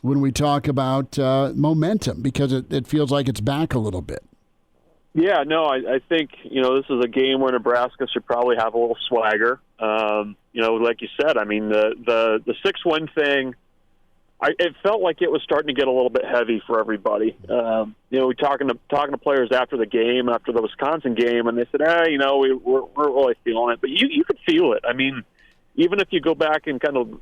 when we talk about momentum? Because it feels like it's back a little bit. Yeah, no, I think, this is a game where Nebraska should probably have a little swagger. Like you said, I mean, the 6-win thing, it felt like it was starting to get a little bit heavy for everybody. We talking to players after the game, after the Wisconsin game, and they said, we weren't really feeling it. But you could feel it. I mean, even if you go back and kind of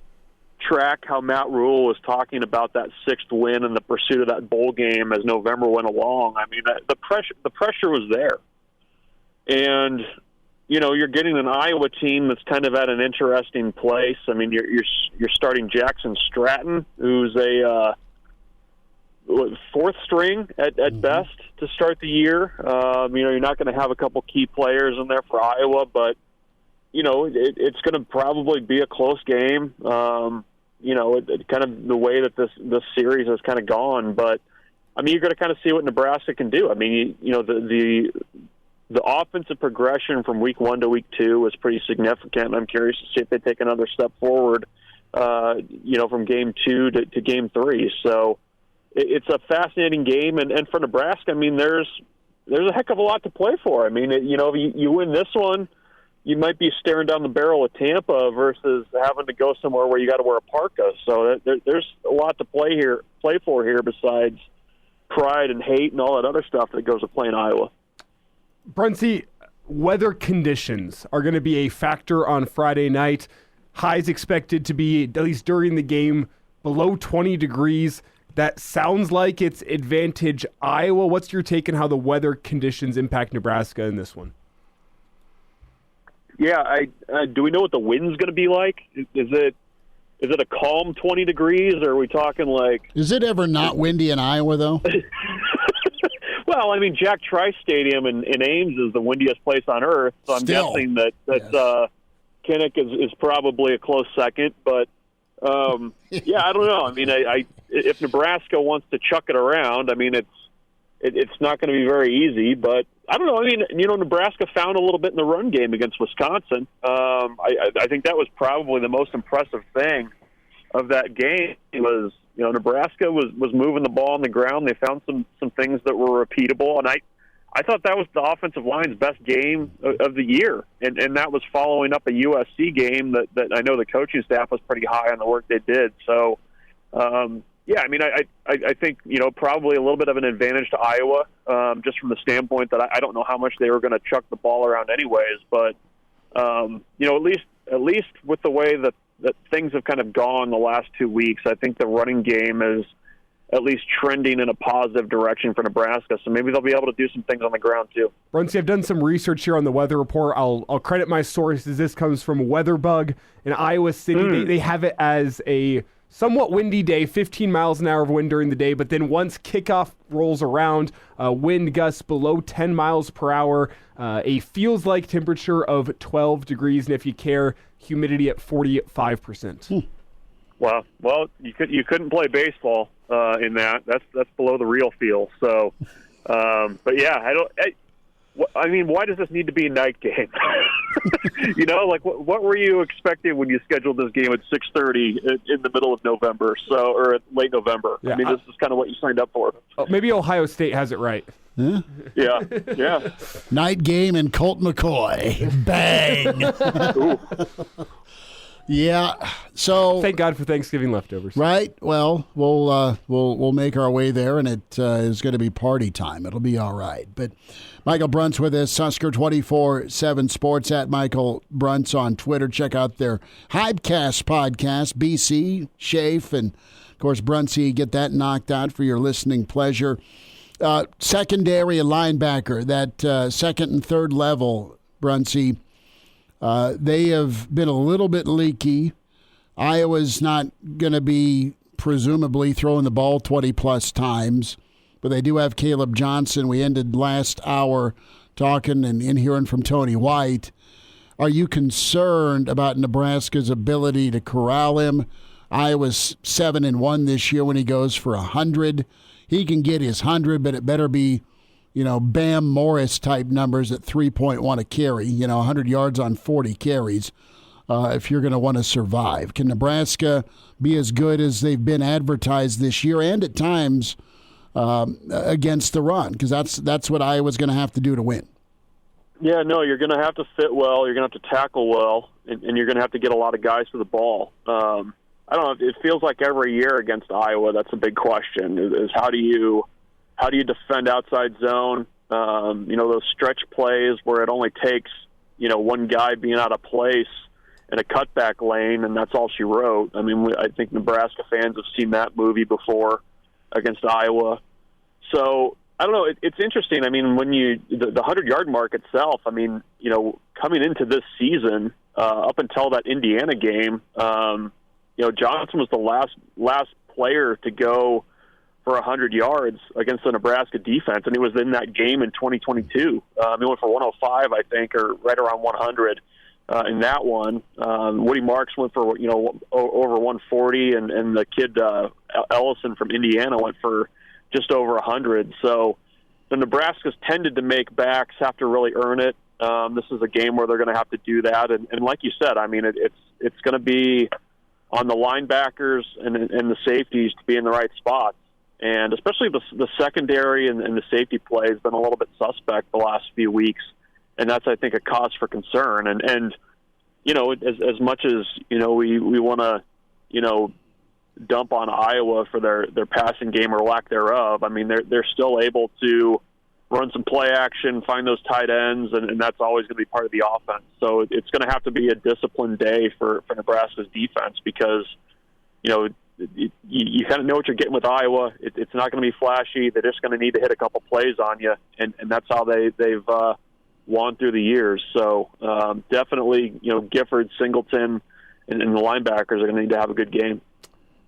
track how Matt Rule was talking about that 6th win and the pursuit of that bowl game as November went along, I mean, the pressure was there. And you're getting an Iowa team that's kind of at an interesting place. I mean, you're starting Jackson Stratton, who's a 4th string at best to start the year. You're not going to have a couple key players in there for Iowa, but it's going to probably be a close game. It kind of the way that this series has kind of gone, but I mean, you're going to kind of see what Nebraska can do. I mean, the offensive progression from week 1 to week 2 was pretty significant. I'm curious to see if they take another step forward, from game 2 to game 3. So it's a fascinating game. And for Nebraska, I mean, there's a heck of a lot to play for. I mean, you win this one, you might be staring down the barrel of Tampa versus having to go somewhere where you got to wear a parka. So there's a lot to play for here besides pride and hate and all that other stuff that goes with playing Iowa. Bruntz, weather conditions are going to be a factor on Friday night. Highs expected to be, at least during the game, below 20 degrees. That sounds like it's advantage Iowa. What's your take on how the weather conditions impact Nebraska in this one? Yeah, do we know what the wind's going to be like? Is it a calm 20 degrees, or are we talking like... Is it ever not windy in Iowa, though? Well, I mean, Jack Trice Stadium in Ames is the windiest place on earth, so I'm guessing that Kinnick is probably a close second. But, yeah, I don't know. I mean, if Nebraska wants to chuck it around, I mean, it's not going to be very easy. But I don't know. I mean, Nebraska found a little bit in the run game against Wisconsin. I think that was probably the most impressive thing of that game was, Nebraska was moving the ball on the ground. They found some things that were repeatable, and I thought that was the offensive line's best game of the year, and that was following up a USC game that I know the coaching staff was pretty high on the work they did. So, yeah, I mean, I think probably a little bit of an advantage to Iowa, just from the standpoint that I don't know how much they were going to chuck the ball around anyways, but at least with the way that things have kind of gone the last 2 weeks, I think the running game is at least trending in a positive direction for Nebraska. So maybe they'll be able to do some things on the ground too. Bruntz, I've done some research here on the weather report. I'll credit my sources. This comes from WeatherBug in Iowa City. They have it as a somewhat windy day, 15 miles an hour of wind during the day, but then once kickoff rolls around, wind gusts below 10 miles per hour, a feels-like temperature of 12 degrees, and if you care, humidity at 45%. Well, you couldn't play baseball in that. That's below the real feel. So, but yeah, I mean, why does this need to be a night game? You know, like what were you expecting when you scheduled this game at 6:30 in the middle of November, or late November? Yeah, I mean, this is kind of what you signed up for. Maybe Ohio State has it right. Huh? Yeah. Night game and Colt McCoy. Bang. Yeah. So thank God for Thanksgiving leftovers. Right. Well, we'll make our way there, and it is going to be party time. It'll be all right. But Michael Bruntz with us, Husker 24/7 Sports at Michael Bruntz on Twitter. Check out their Hybecast podcast, BC, Schaaf, and of course Bruntsy. Get that knocked out for your listening pleasure. Secondary and linebacker, that second and third level, Bruntsy. They have been a little bit leaky. Iowa's not going to be presumably throwing the ball 20-plus times, but they do have Caleb Johnson. We ended last hour talking and hearing from Tony White. Are you concerned about Nebraska's ability to corral him? Iowa's 7-1 this year when he goes for 100. He can get his 100, but it better be, Bam Morris-type numbers at 3.1 a carry, 100 yards on 40 carries if you're going to want to survive. Can Nebraska be as good as they've been advertised this year and at times against the run? Because that's what Iowa's going to have to do to win. Yeah, no, you're going to have to fit well, you're going to have to tackle well, and you're going to have to get a lot of guys to the ball. I don't know, it feels like every year against Iowa, that's a big question, is how do you defend outside zone? Those stretch plays where it only takes, one guy being out of place in a cutback lane, and that's all she wrote. I mean, I think Nebraska fans have seen that movie before against Iowa. So, I don't know, it's interesting. I mean, when the 100-yard mark itself, I mean, coming into this season, up until that Indiana game, Johnson was the last player to go for 100 yards against the Nebraska defense, and he was in that game in 2022. He went for 105, I think, or right around 100 in that one. Woody Marks went for over 140, and the kid Ellison from Indiana went for just over 100. So the Nebraska's tended to make backs have to really earn it. This is a game where they're going to have to do that, and like you said, I mean, it's going to be on the linebackers and the safeties to be in the right spots. And especially the secondary and the safety play has been a little bit suspect the last few weeks, and that's, I think, a cause for concern. And as much as we want to dump on Iowa for their passing game or lack thereof, I mean they're still able to run some play action, find those tight ends, and that's always going to be part of the offense. So it's going to have to be a disciplined day for Nebraska's defense because you kind of know what you're getting with Iowa. It's not going to be flashy. They're just going to need to hit a couple plays on you, and that's how they've won through the years. So definitely, Gifford, Singleton, and the linebackers are going to need to have a good game.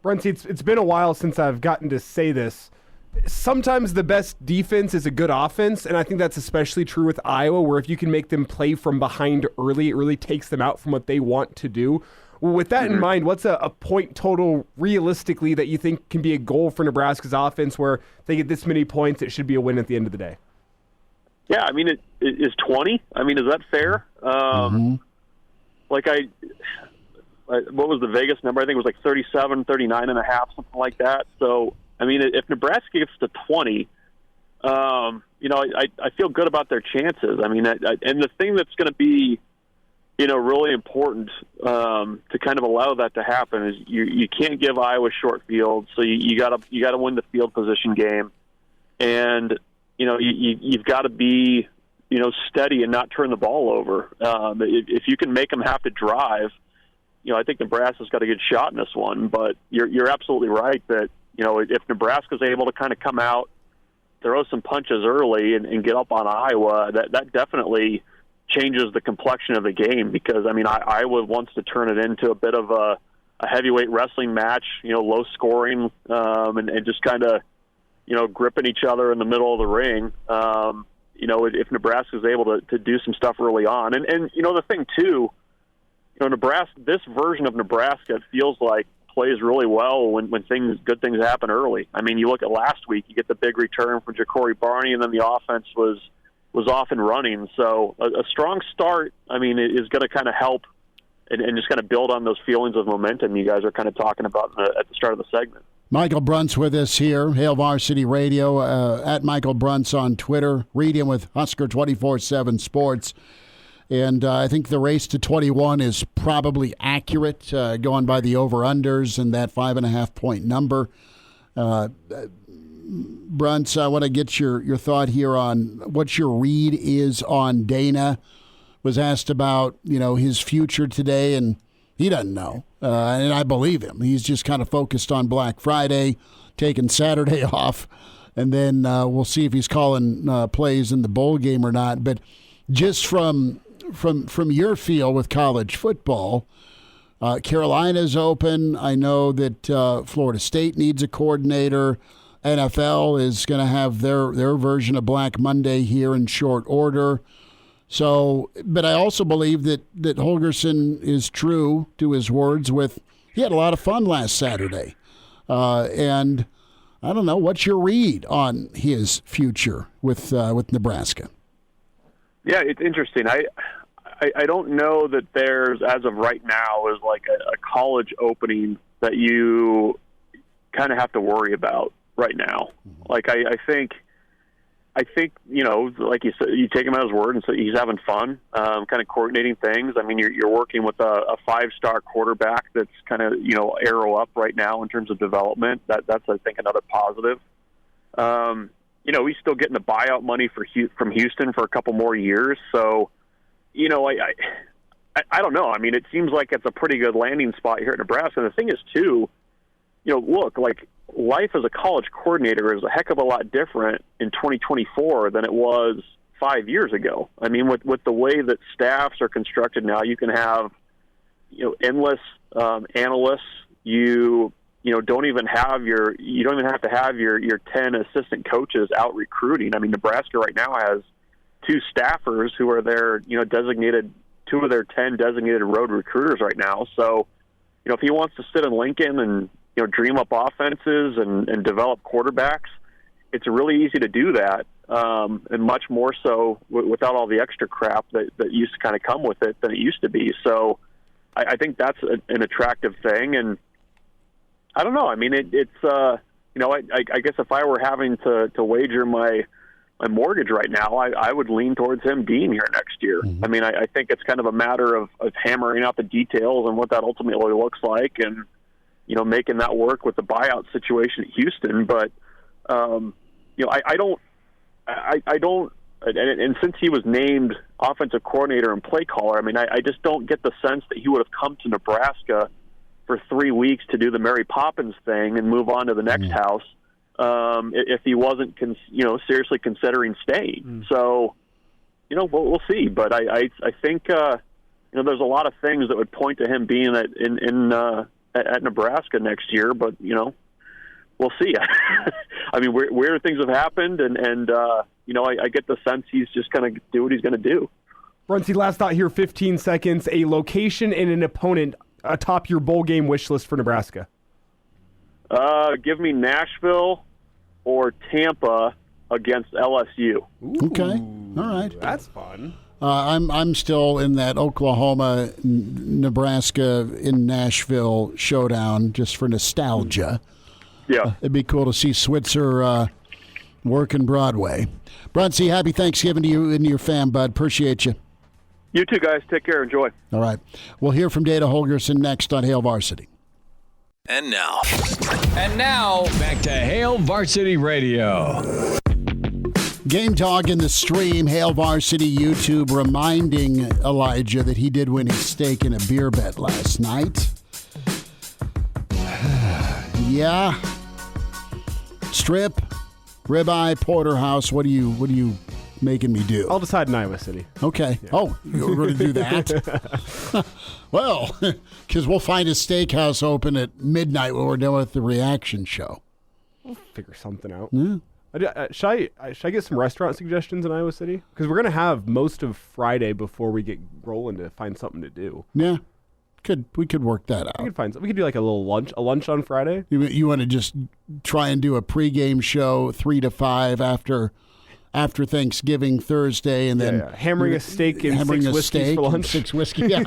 Bruntz, it's been a while since I've gotten to say this. Sometimes the best defense is a good offense, and I think that's especially true with Iowa, where if you can make them play from behind early, it really takes them out from what they want to do. With that in mind, what's a point total realistically that you think can be a goal for Nebraska's offense where they get this many points, it should be a win at the end of the day? Yeah, I mean, it is 20. I mean, is that fair? What was the Vegas number? I think it was like 37, 39 and a half, something like that. So, I mean, if Nebraska gets to 20, I feel good about their chances. I mean, and the thing that's going to be, really important to kind of allow that to happen is you can't give Iowa short field, so you got to win the field position game, and you've got to be steady and not turn the ball over. If you can make them have to drive, I think Nebraska's got a good shot in this one. But you're absolutely right that if Nebraska's able to kind of come out, throw some punches early and get up on Iowa, that definitely changes the complexion of the game because, I mean, Iowa wants to turn it into a bit of a heavyweight wrestling match, low scoring, and just kind of, gripping each other in the middle of the ring. If Nebraska is able to do some stuff early on. And the thing, too, Nebraska, this version of Nebraska, it feels like plays really well when good things happen early. I mean, you look at last week, you get the big return from Ja'Cory Barney, and then the offense was off and running. So a strong start, I mean, is going to kind of help and just kind of build on those feelings of momentum you guys are kind of talking about at the start of the segment. Michael Bruntz with us here, Hail Varsity Radio, at Michael Bruntz on Twitter. Read him with Husker 24/7 Sports. And I think the race to 21 is probably accurate, going by the over-unders and that 5.5-point number. Bruntz, I want to get your thought here on what your read is on Dana. Was asked about, his future today, and he doesn't know. And I believe him. He's just kind of focused on Black Friday, taking Saturday off, and then we'll see if he's calling plays in the bowl game or not. But just from your feel with college football, Carolina's open. I know that Florida State needs a coordinator. NFL is going to have their version of Black Monday here in short order. So, but I also believe that Holgorsen is true to his words he had a lot of fun last Saturday. And I don't know, what's your read on his future with Nebraska? Yeah, it's interesting. I don't know that there's, as of right now, is like a college opening that you kind of have to worry about right now. Like I think, like you said, you take him at his word, and so he's having fun, kind of coordinating things. I mean, you're working with a 5-star quarterback that's kind of, arrow up right now in terms of development. That's, I think, another positive. He's still getting the buyout money from Houston for a couple more years. So, I don't know. I mean, it seems like it's a pretty good landing spot here at Nebraska. And the thing is, too, look, like, life as a college coordinator is a heck of a lot different in 2024 than it was 5 years ago. I mean, with the way that staffs are constructed now, you can have, endless analysts. You don't even have to have your 10 assistant coaches out recruiting. I mean, Nebraska right now has 2 staffers who are their, designated, 2 of their 10 designated road recruiters right now. So, if he wants to sit in Lincoln and, dream up offenses and develop quarterbacks, it's really easy to do that, and much more so without all the extra crap that used to kind of come with it than it used to be. So I think that's an attractive thing. And I don't know. I mean, it's I guess if I were having to wager my mortgage right now, I would lean towards him being here next year. Mm-hmm. I mean, I think it's kind of a matter of hammering out the details and what that ultimately looks like, and making that work with the buyout situation at Houston. But, I don't, and since he was named offensive coordinator and play caller, I mean, I just don't get the sense that he would have come to Nebraska for 3 weeks to do the Mary Poppins thing and move on to the next house, if he wasn't, seriously considering staying. So, we'll see. But I think, there's a lot of things that would point to him being at Nebraska next year, but we'll see. I mean, weird things have happened, and I get the sense he's just going to do what he's going to do. Bruntz, last thought here, 15 seconds. A location and an opponent atop your bowl game wish list for Nebraska. Give me Nashville or Tampa against LSU. Ooh, okay, all right, that's fun. I'm still in that Oklahoma, Nebraska in Nashville showdown just for nostalgia. Yeah, it'd be cool to see Switzer working Broadway. Bruntz, happy Thanksgiving to you and your fam, bud. Appreciate you. You too, guys. Take care. Enjoy. All right. We'll hear from Dana Holgorsen next on Hail Varsity. And now, back to Hail Varsity Radio. Game Talk in the stream, Hail Varsity YouTube, reminding Elijah that he did win his stake in a beer bet last night. Yeah. Strip, ribeye, porterhouse. What are you making me do? I'll decide in Iowa City. Okay. Yeah. Oh, you're going to do that? Well, because we'll find a steakhouse open at midnight when we're done with the reaction show. We'll figure something out. Yeah. Should I get some restaurant suggestions in Iowa City? Because we're going to have most of Friday before we get rolling to find something to do. Yeah. We could work that out. We could do like a lunch on Friday. You want to just try and do a pregame show 3 to 5 after Thanksgiving Thursday, and then hammering a steak and 6 whiskeys for lunch. 6 whiskey. Yeah.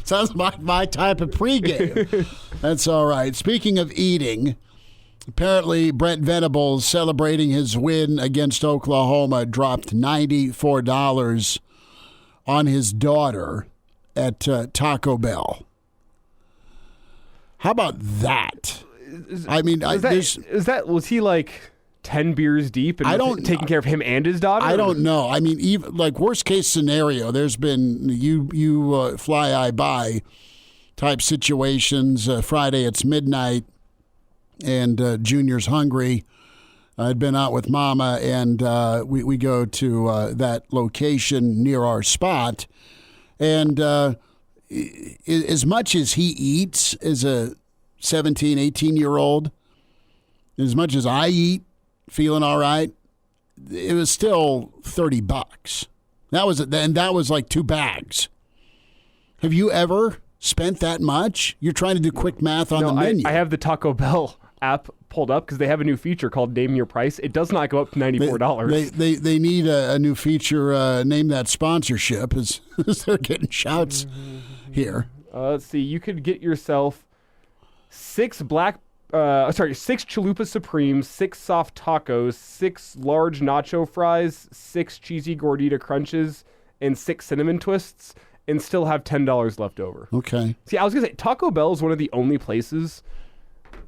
Sounds like my type of pregame. That's all right. Speaking of eating, apparently Brent Venables, celebrating his win against Oklahoma, dropped $94 on his daughter at Taco Bell. How about that? Was he like 10 beers deep and taking care of him and his daughter? I don't know. I mean, even like worst case scenario, there's been you fly I by type situations. Friday it's midnight and Junior's hungry. I'd been out with Mama, and we go to that location near our spot. And as much as he eats as a 17, 18-year-old, as much as I eat, feeling all right, it was still $30. That was like 2 bags. Have you ever spent that much? You're trying to do quick math on the menu. I have the Taco Bell app pulled up because they have a new feature called Name Your Price. It does not go up to $94. They need a new feature. Name that sponsorship as they're getting shouts here. Let's see. You could get yourself 6 Chalupa Supremes, 6 soft tacos, 6 large nacho fries, 6 cheesy gordita crunches, and 6 cinnamon twists, and still have $10 left over. Okay. See, I was gonna say Taco Bell is one of the only places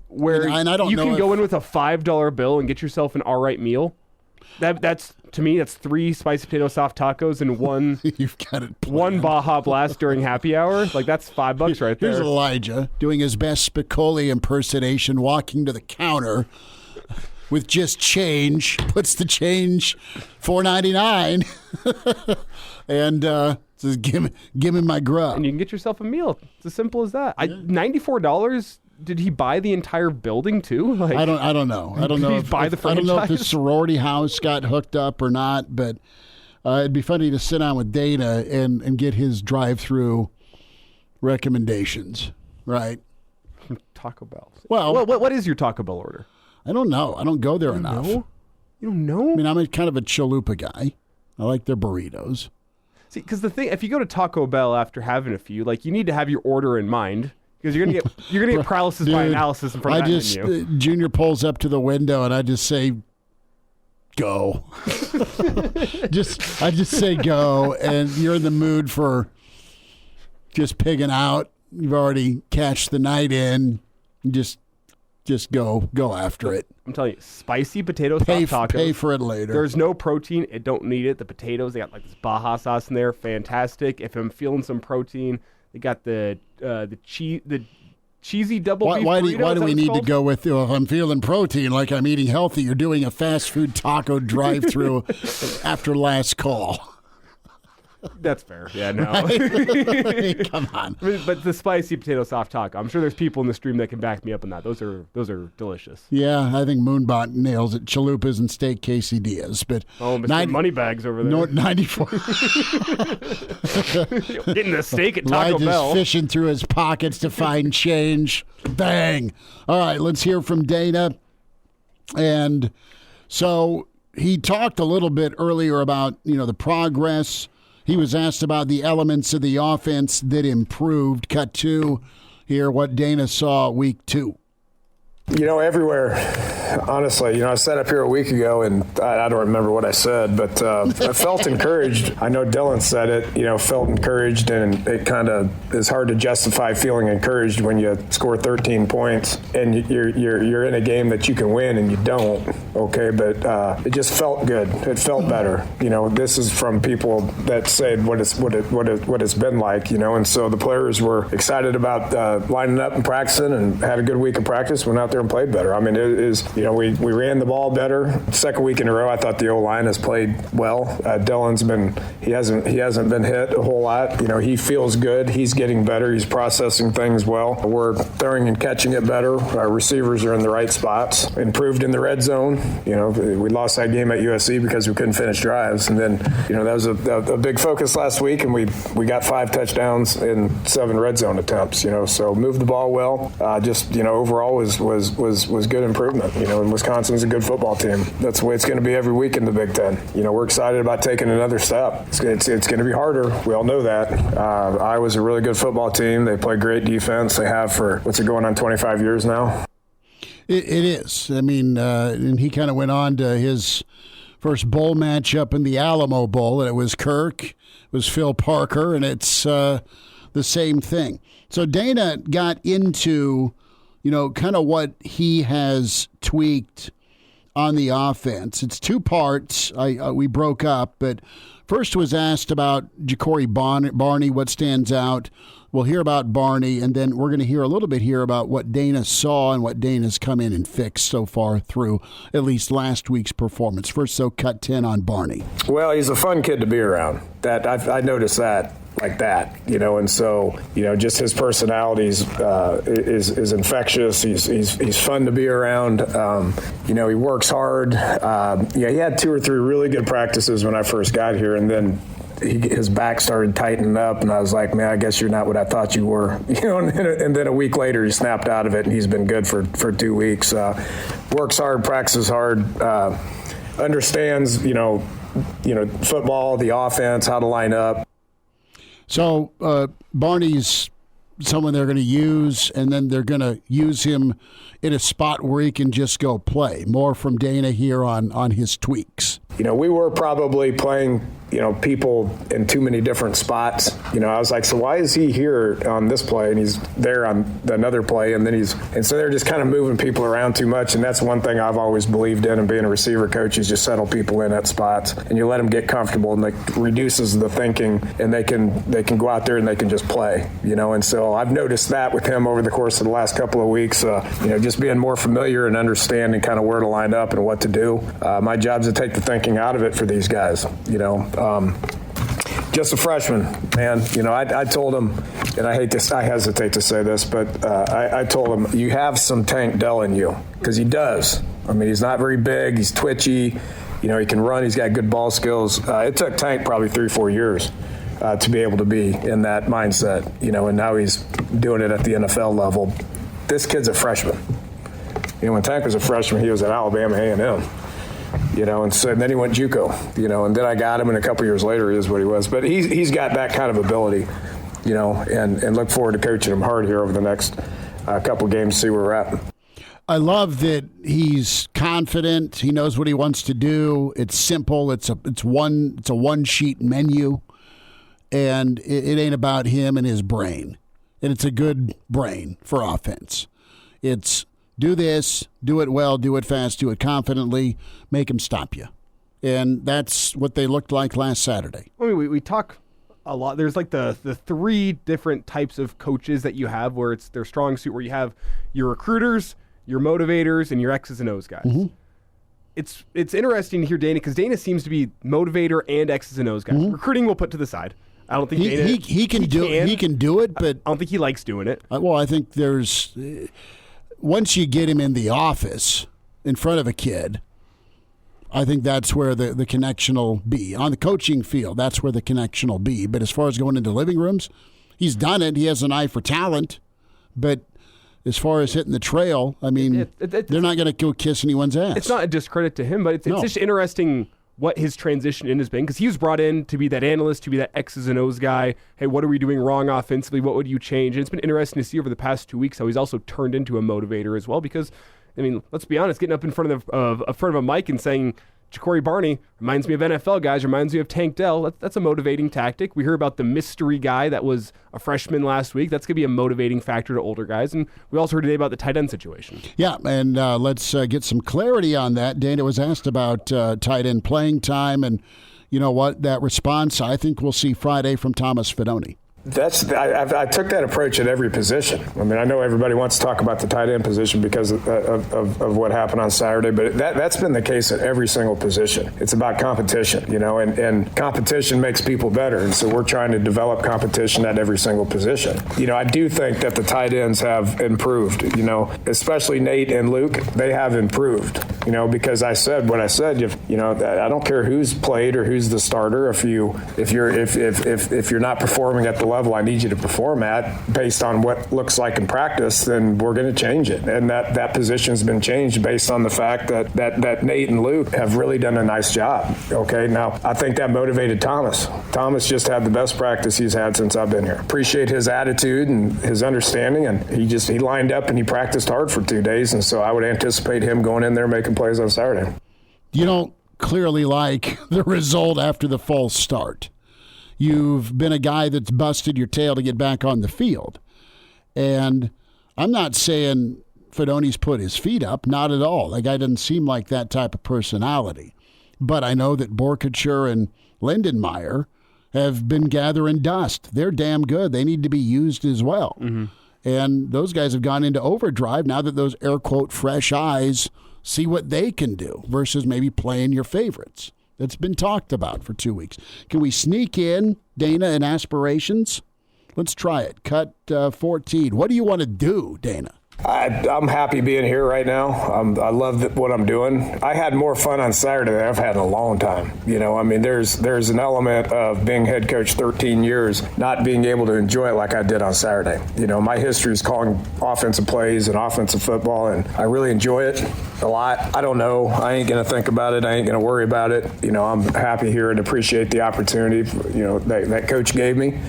where you can go in with a $5 bill and get yourself an all right meal. That's to me, that's 3 spicy potato soft tacos and 1 You've got it planned. 1 Baja Blast during happy hour. Like that's $5 right there. Here's Elijah doing his best Spicoli impersonation, walking to the counter with just change, puts the change $4.99, and says, "Give me my grub." And you can get yourself a meal. It's as simple as that. $94. Did he buy the entire building too? Like, I don't know. I don't know. I don't know if the sorority house got hooked up or not, but it'd be funny to sit down with Dana and get his drive-through recommendations. Right? From Taco Bell. Well, what is your Taco Bell order? I don't know. I don't go there enough. You don't know? I mean, I'm kind of a chalupa guy. I like their burritos. See, because the thing, if you go to Taco Bell after having a few, like you need to have your order in mind. Because you're gonna get paralysis by analysis in front of that menu. Junior pulls up to the window and I just say, "Go." I just say go, and you're in the mood for just pigging out. You've already cashed the night in. Just go after it. I'm telling you, spicy potato soft tacos. Pay for it later. There's no protein. It don't need it. The potatoes, they got like this Baja sauce in there. Fantastic. If I'm feeling some protein, they got the cheesy double beef burrito. Why do we need to go with, if I'm feeling protein like I'm eating healthy, you're doing a fast food taco drive-through after last call? That's fair. Yeah, no. Right? Come on. But the spicy potato soft taco, I'm sure there's people in the stream that can back me up on that. Those are delicious. Yeah, I think Moonbot nails it. Chalupas and steak quesadillas. But Mr. Moneybags over there. 94. Getting the steak at Taco Bell. Fishing through his pockets to find change. Bang. All right, let's hear from Dana. And so he talked a little bit earlier about, the progress. He was asked about the elements of the offense that improved. Cut to here what Dana saw week 2. Everywhere, honestly. I sat up here a week ago, and I don't remember what I said, but I felt encouraged. I know Dylan said it, felt encouraged, and it kind of is hard to justify feeling encouraged when you score 13 points and you're in a game that you can win and you don't, okay? But it just felt good. It felt better. This is from people that said what it's been like, and so the players were excited about lining up and practicing and had a good week of practice, went out there there and played better. I mean, it is, we ran the ball better. Second week in a row, I thought the O-line has played well. Dylan's he hasn't been hit a whole lot. He feels good. He's getting better. He's processing things well. We're throwing and catching it better. Our receivers are in the right spots. Improved in the red zone. We lost that game at USC because we couldn't finish drives. And then, that was a big focus last week, and we got 5 touchdowns in 7 red zone attempts. So moved the ball well. Overall was good improvement. And Wisconsin's a good football team. That's the way it's going to be every week in the Big Ten. We're excited about taking another step. It's going to be harder. We all know that. Iowa's a really good football team. They play great defense. They have for, what's it going on, 25 years now? It is. I mean, and he kind of went on to his first bowl matchup in the Alamo Bowl, and it was Kirk, it was Phil Parker, and it's the same thing. So Dana got into, kind of what he has tweaked on the offense. It's 2 parts. We broke up, but first was asked about Ja'Cory Barney, what stands out. We'll hear about Barney, and then we're going to hear a little bit here about what Dana saw and what Dana's come in and fixed so far through at least last week's performance. First, so cut 10 on Barney. Well, he's a fun kid to be around. That I noticed that. Like that, and so just his personality is infectious. He's fun to be around. He works hard. He had 2 or 3 really good practices when I first got here, and then his back started tightening up, and I was like, man, I guess you're not what I thought you were. And then a week later, he snapped out of it, and he's been good for 2 weeks. Works hard, practices hard, understands football, the offense, how to line up. So Barney's someone they're going to use, and then they're going to use him in a spot where he can just go play. More from Dana here on his tweaks. We were probably playing, people in too many different spots. I was like, so why is he here on this play and he's there on another play, and so they're just kind of moving people around too much. And that's one thing I've always believed in, and being a receiver coach, is just settle people in at spots and you let them get comfortable, and it reduces the thinking, and they can go out there and they can just play. And so I've noticed that with him over the course of the last couple of weeks. Just being more familiar and understanding kind of where to line up and what to do. My job's to take the thinking out of it for these guys. Just a freshman, man. I told him, and I hesitate to say this, but I told him, you have some Tank Dell in you, because he does. I mean, he's not very big. He's twitchy. He can run. He's got good ball skills. It took Tank probably 3-4 years to be able to be in that mindset, and now he's doing it at the NFL level. This kid's a freshman. When Tank was a freshman, he was at Alabama A&M. And then he went JUCO, and then I got him, and a couple years later he is what he was. But he's got that kind of ability, and look forward to coaching him hard here over the next couple games, see where we're at. I love that he's confident. He knows what he wants to do. It's simple. It's a one-sheet menu, and it ain't about him and his brain. And it's a good brain for offense. It's do this, do it well, do it fast, do it confidently, make him stop you. And that's what they looked like last Saturday. I mean, we talk a lot. There's like the 3 different types of coaches that you have, where it's their strong suit, where you have your recruiters, your motivators, and your X's and O's guys. Mm-hmm. It's interesting to hear Dana, because Dana seems to be motivator and X's and O's guy. Mm-hmm. Recruiting we'll put to the side. I don't think Dana he can do it, but I don't think he likes doing it. Well, I think there's once you get him in the office in front of a kid, I think that's where the connection will be. On the coaching field, that's where the connection will be. But as far as going into living rooms, he's done it. He has an eye for talent. But as far as hitting the trail, I mean, they're not going to go kiss anyone's ass. It's not a discredit to him, but it's just interesting what his transition in has been, because he was brought in to be that analyst, to be that X's and O's guy. Hey, what are we doing wrong offensively? What would you change? And it's been interesting to see over the past 2 weeks how he's also turned into a motivator as well, because, I mean, let's be honest, getting up in front of a mic and saying, Ja'Cory Barney reminds me of NFL guys, reminds me of Tank Dell. That's a motivating tactic. We hear about the mystery guy that was a freshman last week. That's going to be a motivating factor to older guys. And we also heard today about the tight end situation. Yeah, and let's get some clarity on that. Dana was asked about tight end playing time, and you know what? That response, I think we'll see Friday from Thomas Fidone. I took that approach at every position. I mean, I know everybody wants to talk about the tight end position because of what happened on Saturday, but that's been the case at every single position. It's about competition, and competition makes people better. And so we're trying to develop competition at every single position. I do think that the tight ends have improved, especially Nate and Luke. They have improved, because I said what I said. I don't care who's played or who's the starter. If you're not performing at the level I need you to perform at based on what looks like in practice, then we're going to change it. And that position's been changed based on the fact that Nate and Luke have really done a nice job. Okay, now I think that motivated Thomas. Thomas just had the best practice he's had since I've been here. Appreciate his attitude and his understanding, and he lined up and he practiced hard for 2 days, and so I would anticipate him going in there making plays on Saturday. You don't clearly like the result after the false start. You've been a guy that's busted your tail to get back on the field. And I'm not saying Fidone's put his feet up, not at all. That guy doesn't seem like that type of personality. But I know that Borkacher and Lindenmeyer have been gathering dust. They're damn good. They need to be used as well. Mm-hmm. And those guys have gone into overdrive now that those air quote fresh eyes see what they can do versus maybe playing your favorites. That's been talked about for 2 weeks. Can we sneak in Dana and aspirations? Let's try it. Cut 14. What do you want to do, Dana? I'm happy being here right now. I love what I'm doing. I had more fun on Saturday than I've had in a long time. There's an element of being head coach 13 years, not being able to enjoy it like I did on Saturday. My history is calling offensive plays and offensive football, and I really enjoy it a lot. I don't know. I ain't going to think about it. I ain't going to worry about it. I'm happy here and appreciate the opportunity, that coach gave me,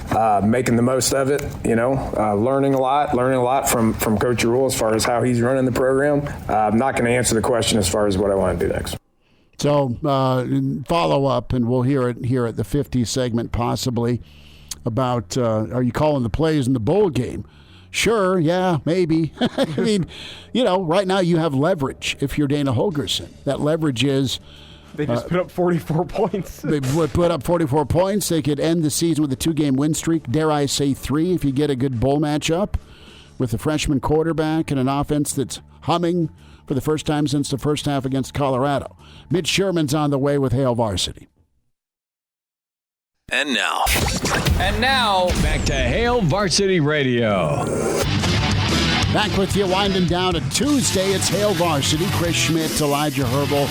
making the most of it, learning a lot from Coach Rule as far as how he's running the program. I'm not going to answer the question as far as what I want to do next. So follow up, and we'll hear it here at the 50 segment possibly about are you calling the plays in the bowl game? Sure, yeah, maybe. I mean, right now you have leverage if you're Dana Holgorsen. That leverage is they just put up 44 points. They put up 44 points. They could end the season with a 2-game win streak. Dare I say 3 if you get a good bowl matchup with a freshman quarterback and an offense that's humming for the first time since the first half against Colorado. Mitch Sherman's on the way with Hail Varsity. And now, back to Hail Varsity Radio. Back with you, winding down a Tuesday. It's Hail Varsity. Chris Schmidt, Elijah Herbel.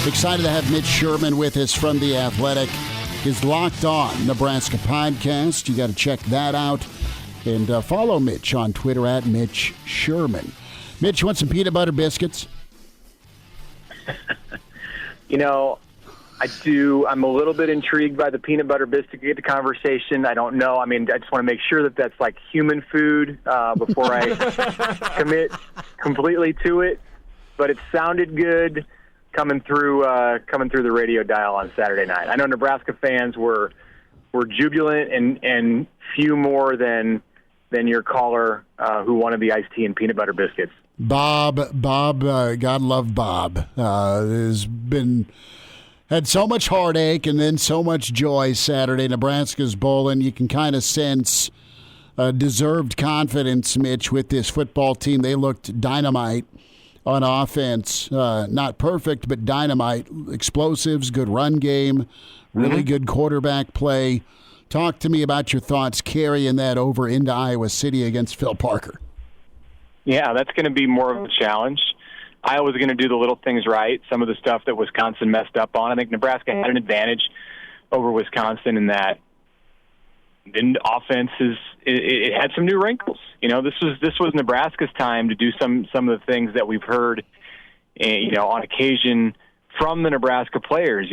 Excited to have Mitch Sherman with us from The Athletic. His Locked On Nebraska podcast. You got to check that out. And follow Mitch on Twitter at Mitch Sherman. Mitch, you want some peanut butter biscuits? I do. I'm a little bit intrigued by the peanut butter biscuit conversation. I don't know. I mean, I just want to make sure that that's like human food before I commit completely to it. But it sounded good coming through the radio dial on Saturday night. I know Nebraska fans were jubilant and few more than your caller who wanted the iced tea and peanut butter biscuits. Bob, God love Bob, had so much heartache and then so much joy Saturday. Nebraska's bowling. You can kind of sense deserved confidence, Mitch, with this football team. They looked dynamite on offense. Not perfect, but dynamite. Explosives, good run game, really good quarterback play. Talk to me about your thoughts carrying that over into Iowa City against Phil Parker. Yeah, that's going to be more of a challenge. Iowa's going to do the little things right, some of the stuff that Wisconsin messed up on. I think Nebraska had an advantage over Wisconsin in that the offense it had some new wrinkles. This was Nebraska's time to do some of the things that we've heard, on occasion from the Nebraska players.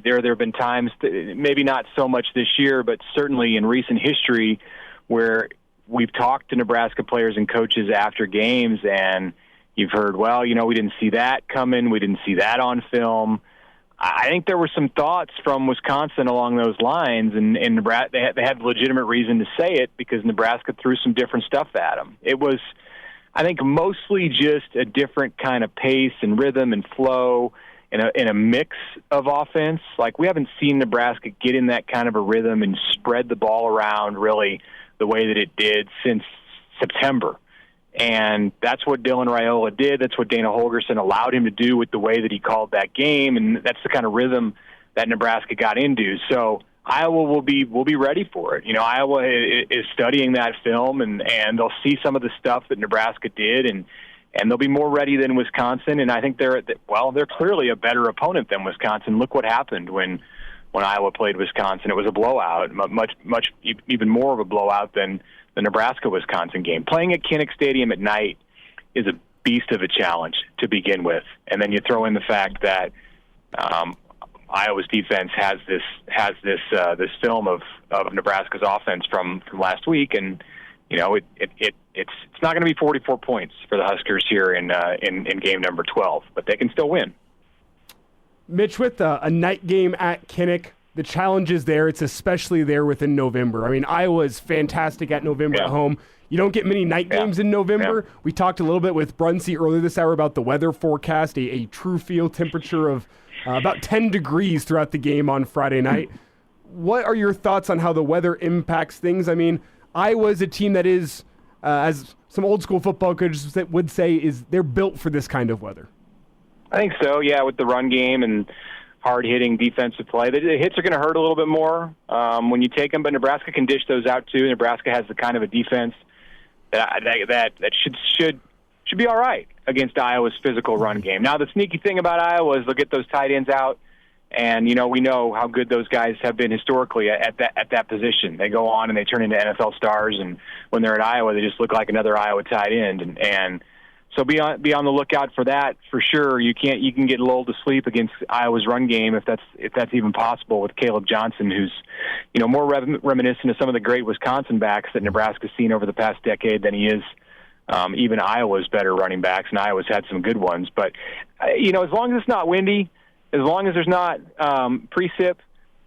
There have been times, maybe not so much this year, but certainly in recent history, where we've talked to Nebraska players and coaches after games, and you've heard, we didn't see that coming. We didn't see that on film. I think there were some thoughts from Wisconsin along those lines, and Nebraska, they had legitimate reason to say it because Nebraska threw some different stuff at them. It was, I think, mostly just a different kind of pace and rhythm and flow in a mix of offense. Like, we haven't seen Nebraska get in that kind of a rhythm and spread the ball around really the way that it did since September. And that's what Dylan Raiola did. That's what Dana Holgorsen allowed him to do with the way that he called that game. And that's the kind of rhythm that Nebraska got into. So Iowa will be ready for it. Iowa is studying that film, and they'll see some of the stuff that Nebraska did, and they'll be more ready than Wisconsin. And I think they're clearly a better opponent than Wisconsin. Look what happened when Iowa played Wisconsin. It was a blowout, much even more of a blowout than the Nebraska-Wisconsin game. Playing at Kinnick Stadium at night is a beast of a challenge to begin with, and then you throw in the fact that Iowa's defense has this film of Nebraska's offense from last week, and it's not going to be 44 points for the Huskers here in game number 12, but they can still win. Mitch, with a night game at Kinnick, the challenge is there. It's especially there within November. I mean, Iowa is fantastic at November at home. You don't get many night games in November. Yeah. We talked a little bit with Bruntz earlier this hour about the weather forecast, a true field temperature of about 10 degrees throughout the game on Friday night. What are your thoughts on how the weather impacts things? I mean, Iowa is a team that is, as some old school football coaches would say, they're built for this kind of weather. I think so, yeah, with the run game and hard-hitting defensive play. The hits are going to hurt a little bit more when you take them, but Nebraska can dish those out too. Nebraska has the kind of a defense that should be all right against Iowa's physical run game. Now, the sneaky thing about Iowa is they'll get those tight ends out, and we know how good those guys have been historically at that position. They go on and they turn into NFL stars, and when they're at Iowa, they just look like another Iowa tight end, and so be on the lookout for that for sure. You can get lulled to sleep against Iowa's run game if that's even possible with Caleb Johnson, who's more reminiscent of some of the great Wisconsin backs that Nebraska's seen over the past decade than he is even Iowa's better running backs, and Iowa's had some good ones. But as long as it's not windy, as long as there's not precip,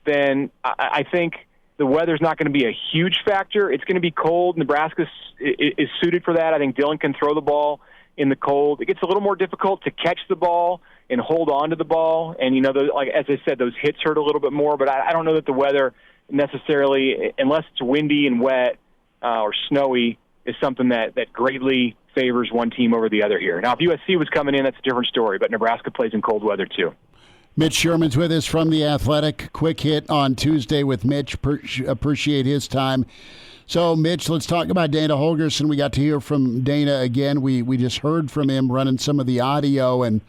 then I think the weather's not going to be a huge factor. It's going to be cold. Nebraska is suited for that. I think Dylan can throw the ball in the cold. It gets a little more difficult to catch the ball and hold on to the ball. And, like as I said, those hits hurt a little bit more, but I don't know that the weather necessarily, unless it's windy and wet or snowy, is something that greatly favors one team over the other here. Now, if USC was coming in, that's a different story, but Nebraska plays in cold weather too. Mitch Sherman's with us from The Athletic. Quick hit on Tuesday with Mitch. Appreciate his time. So, Mitch, let's talk about Dana Holgorsen. We got to hear from Dana again. We just heard from him running some of the audio. And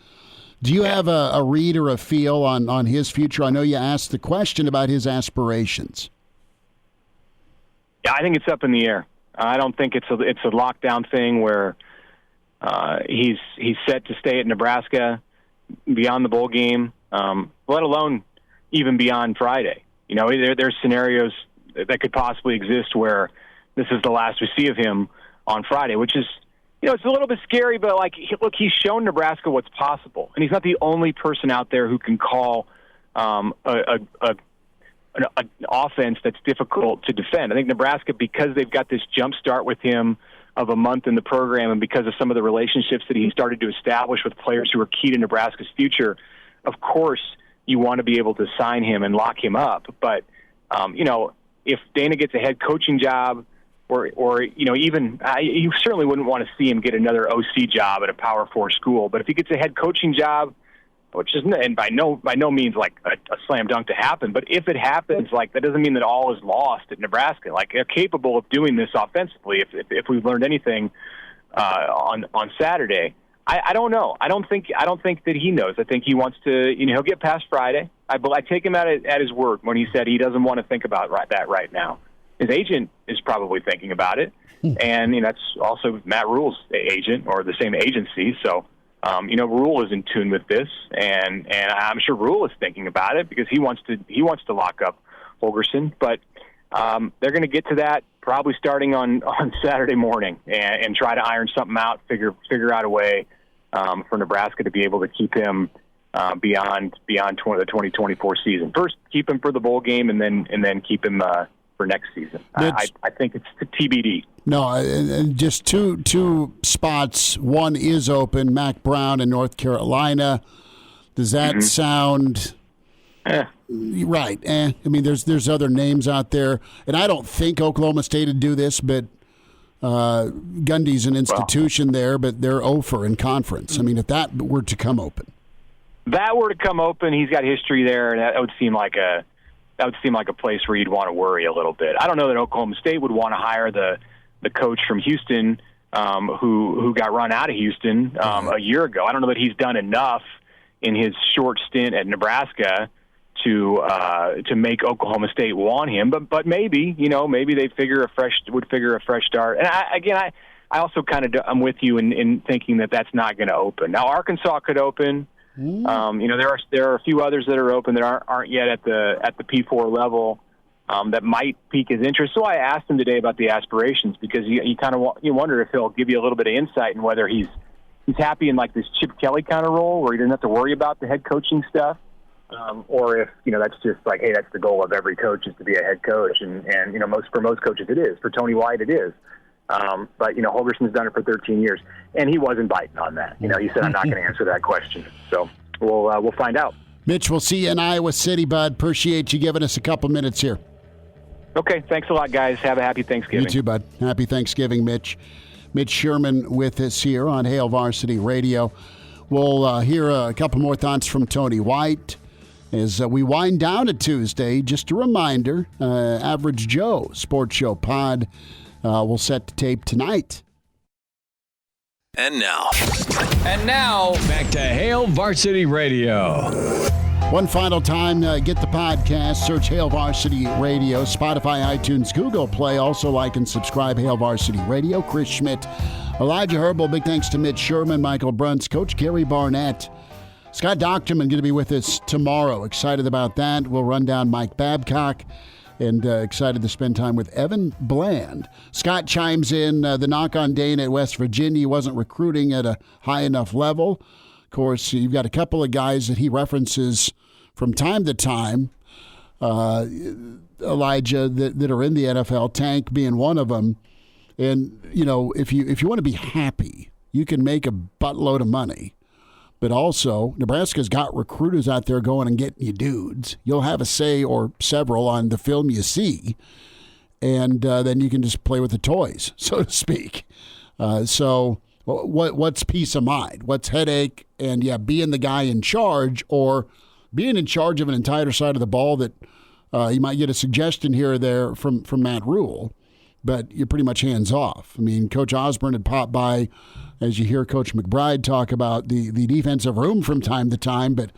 do you have a read or a feel on his future? I know you asked the question about his aspirations. Yeah, I think it's up in the air. I don't think it's a lockdown thing where he's set to stay at Nebraska beyond the bowl game, let alone even beyond Friday. There's scenarios that could possibly exist where this is the last we see of him on Friday, which is, it's a little bit scary, but look, he's shown Nebraska what's possible, and he's not the only person out there who can call an offense that's difficult to defend. I think Nebraska, because they've got this jump start with him of a month in the program, and because of some of the relationships that he started to establish with players who are key to Nebraska's future, of course you want to be able to sign him and lock him up. But if Dana gets a head coaching job, or even you certainly wouldn't want to see him get another OC job at a Power 4 school. But if he gets a head coaching job, which is and by no means like a slam dunk to happen, but if it happens, that doesn't mean that all is lost at Nebraska. They're capable of doing this offensively. If we've learned anything on Saturday, I don't know. I don't think that he knows. I think he wants to. He'll get past Friday. I take him at his word when he said he doesn't want to think about that right now. His agent is probably thinking about it, and that's also Matt Rule's agent or the same agency. So, Rule is in tune with this, and I'm sure Rule is thinking about it because he wants to lock up Holgorsen. But they're going to get to that probably starting on Saturday morning and try to iron something out, figure out a way for Nebraska to be able to keep him beyond the 2024 season. First, keep him for the bowl game, and then keep him for next season. I think it's TBD. No, and just two spots. One is open, Mack Brown in North Carolina. Does that sound Right. I mean, there's other names out there, and I don't think Oklahoma State would do this, but Gundy's an institution there, but they're 0-for in conference. I mean, if that were to come open. That were to come open, he's got history there, and that would seem like a place where you'd want to worry a little bit. I don't know that Oklahoma State would want to hire the coach from Houston who got run out of Houston a year ago. I don't know that he's done enough in his short stint at Nebraska to make Oklahoma State want him. But maybe maybe they would figure a fresh start. And I also I'm with you in thinking that that's not going to open. Now Arkansas could open. There are a few others that are open that aren't yet at the P4 level that might pique his interest. So I asked him today about the aspirations, because you kind of wonder if he'll give you a little bit of insight in whether he's happy in like this Chip Kelly kind of role where he doesn't have to worry about the head coaching stuff, or if that's just like, hey, that's the goal of every coach is to be a head coach, and for most coaches it is. For Tony White it is. But Holgorsen's done it for 13 years, and he wasn't biting on that. He said, I'm not going to answer that question. So we'll find out. Mitch, we'll see you in Iowa City, bud. Appreciate you giving us a couple minutes here. Okay, thanks a lot, guys. Have a happy Thanksgiving. You too, bud. Happy Thanksgiving, Mitch. Mitch Sherman with us here on Hail Varsity Radio. We'll hear a couple more thoughts from Tony White as we wind down a Tuesday. Just a reminder, Average Joe Sports Show Pod will set to tape tonight. And now, back to Hail Varsity Radio. One final time, get the podcast. Search Hail Varsity Radio, Spotify, iTunes, Google Play. Also like and subscribe, Hail Varsity Radio. Chris Schmidt, Elijah Herbel. Big thanks to Mitch Sherman, Michael Bruntz, Coach Gary Barnett. Scott Docterman going to be with us tomorrow. Excited about that. We'll run down Mike Babcock. And excited to spend time with Evan Bland. Scott chimes in, the knock on Dana at West Virginia. He wasn't recruiting at a high enough level. Of course, you've got a couple of guys that he references from time to time, Elijah, that are in the NFL, Tank being one of them. And, if you want to be happy, you can make a buttload of money. But also, Nebraska's got recruiters out there going and getting you dudes. You'll have a say or several on the film you see, and then you can just play with the toys, so to speak. So what's peace of mind? What's headache? And, being the guy in charge, or being in charge of an entire side of the ball that you might get a suggestion here or there from Matt Rule, but you're pretty much hands off. I mean, Coach Osborne had popped by, as you hear Coach McBride talk about the defensive room from time to time, but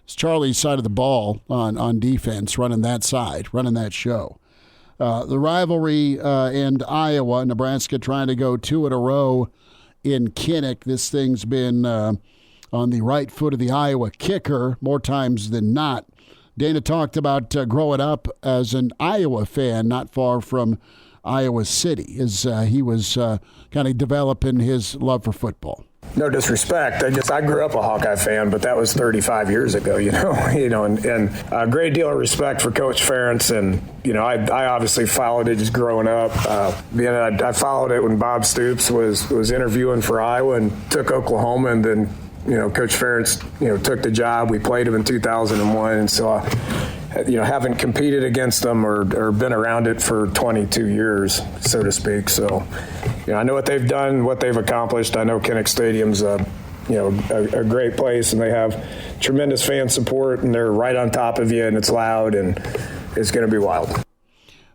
it's Charlie's side of the ball on defense, running that side, running that show. The rivalry and Iowa, Nebraska trying to go 2 in a row in Kinnick. This thing's been on the right foot of the Iowa kicker more times than not. Dana talked about growing up as an Iowa fan, not far from Iowa City, as he was kind of developing his love for football. No disrespect. I grew up a Hawkeye fan, but that was 35 years ago, and a great deal of respect for Coach Ferentz. And, I obviously followed it just growing up. I followed it when Bob Stoops was interviewing for Iowa and took Oklahoma, and then, Coach Ferentz, took the job. We played him in 2001. And so, haven't competed against them or been around it for 22 years, so to speak. So, I know what they've done, what they've accomplished. I know Kinnick Stadium's a great place, and they have tremendous fan support, and they're right on top of you, and it's loud, and it's going to be wild.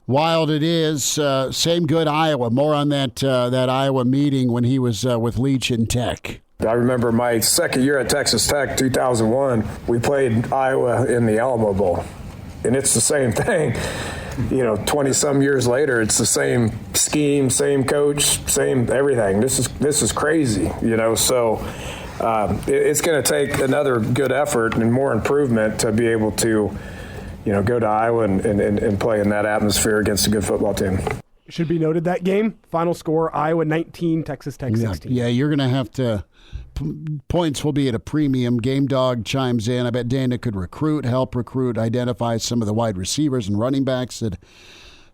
Wild it is. Same good Iowa. More on that Iowa meeting when he was with Leach and Tech. I remember my second year at Texas Tech, 2001, we played Iowa in the Alamo Bowl. And it's the same thing. 20-some years later, it's the same scheme, same coach, same everything. This is crazy, So it's going to take another good effort and more improvement to be able to, go to Iowa and play in that atmosphere against a good football team. Should be noted that game, final score, Iowa 19, Texas Tech 16. Yeah, you're going to have to – points will be at a premium. Game Dog chimes in. I bet Dana could help recruit, identify some of the wide receivers and running backs that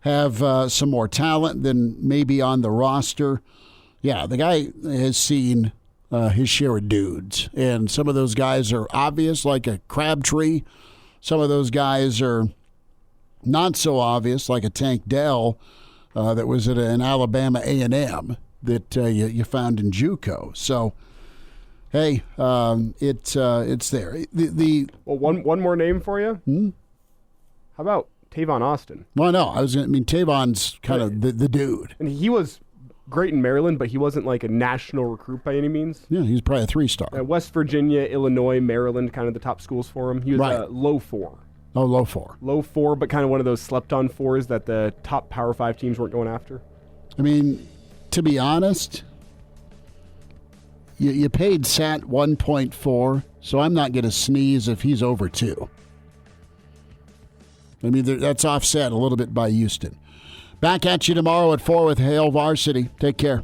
have some more talent than maybe on the roster. Yeah, the guy has seen his share of dudes, and some of those guys are obvious, like a Crabtree. Some of those guys are not so obvious, like a Tank Dell that was at an Alabama A&M that you found in JUCO. So, hey, it's there. Well, one more name for you. How about Tavon Austin? Well, no, Tavon's kind of the dude. And he was great in Maryland, but he wasn't like a national recruit by any means. Yeah, he's probably a 3-star. West Virginia, Illinois, Maryland, kind of the top schools for him. He was low 4. Oh, low 4. Low 4, but kind of one of those slept-on 4s that the top Power 5 teams weren't going after. I mean, to be honest, you paid Sat 1.4, so I'm not going to sneeze if he's over 2. I mean, that's offset a little bit by Houston. Back at you tomorrow at 4 with Hail Varsity. Take care.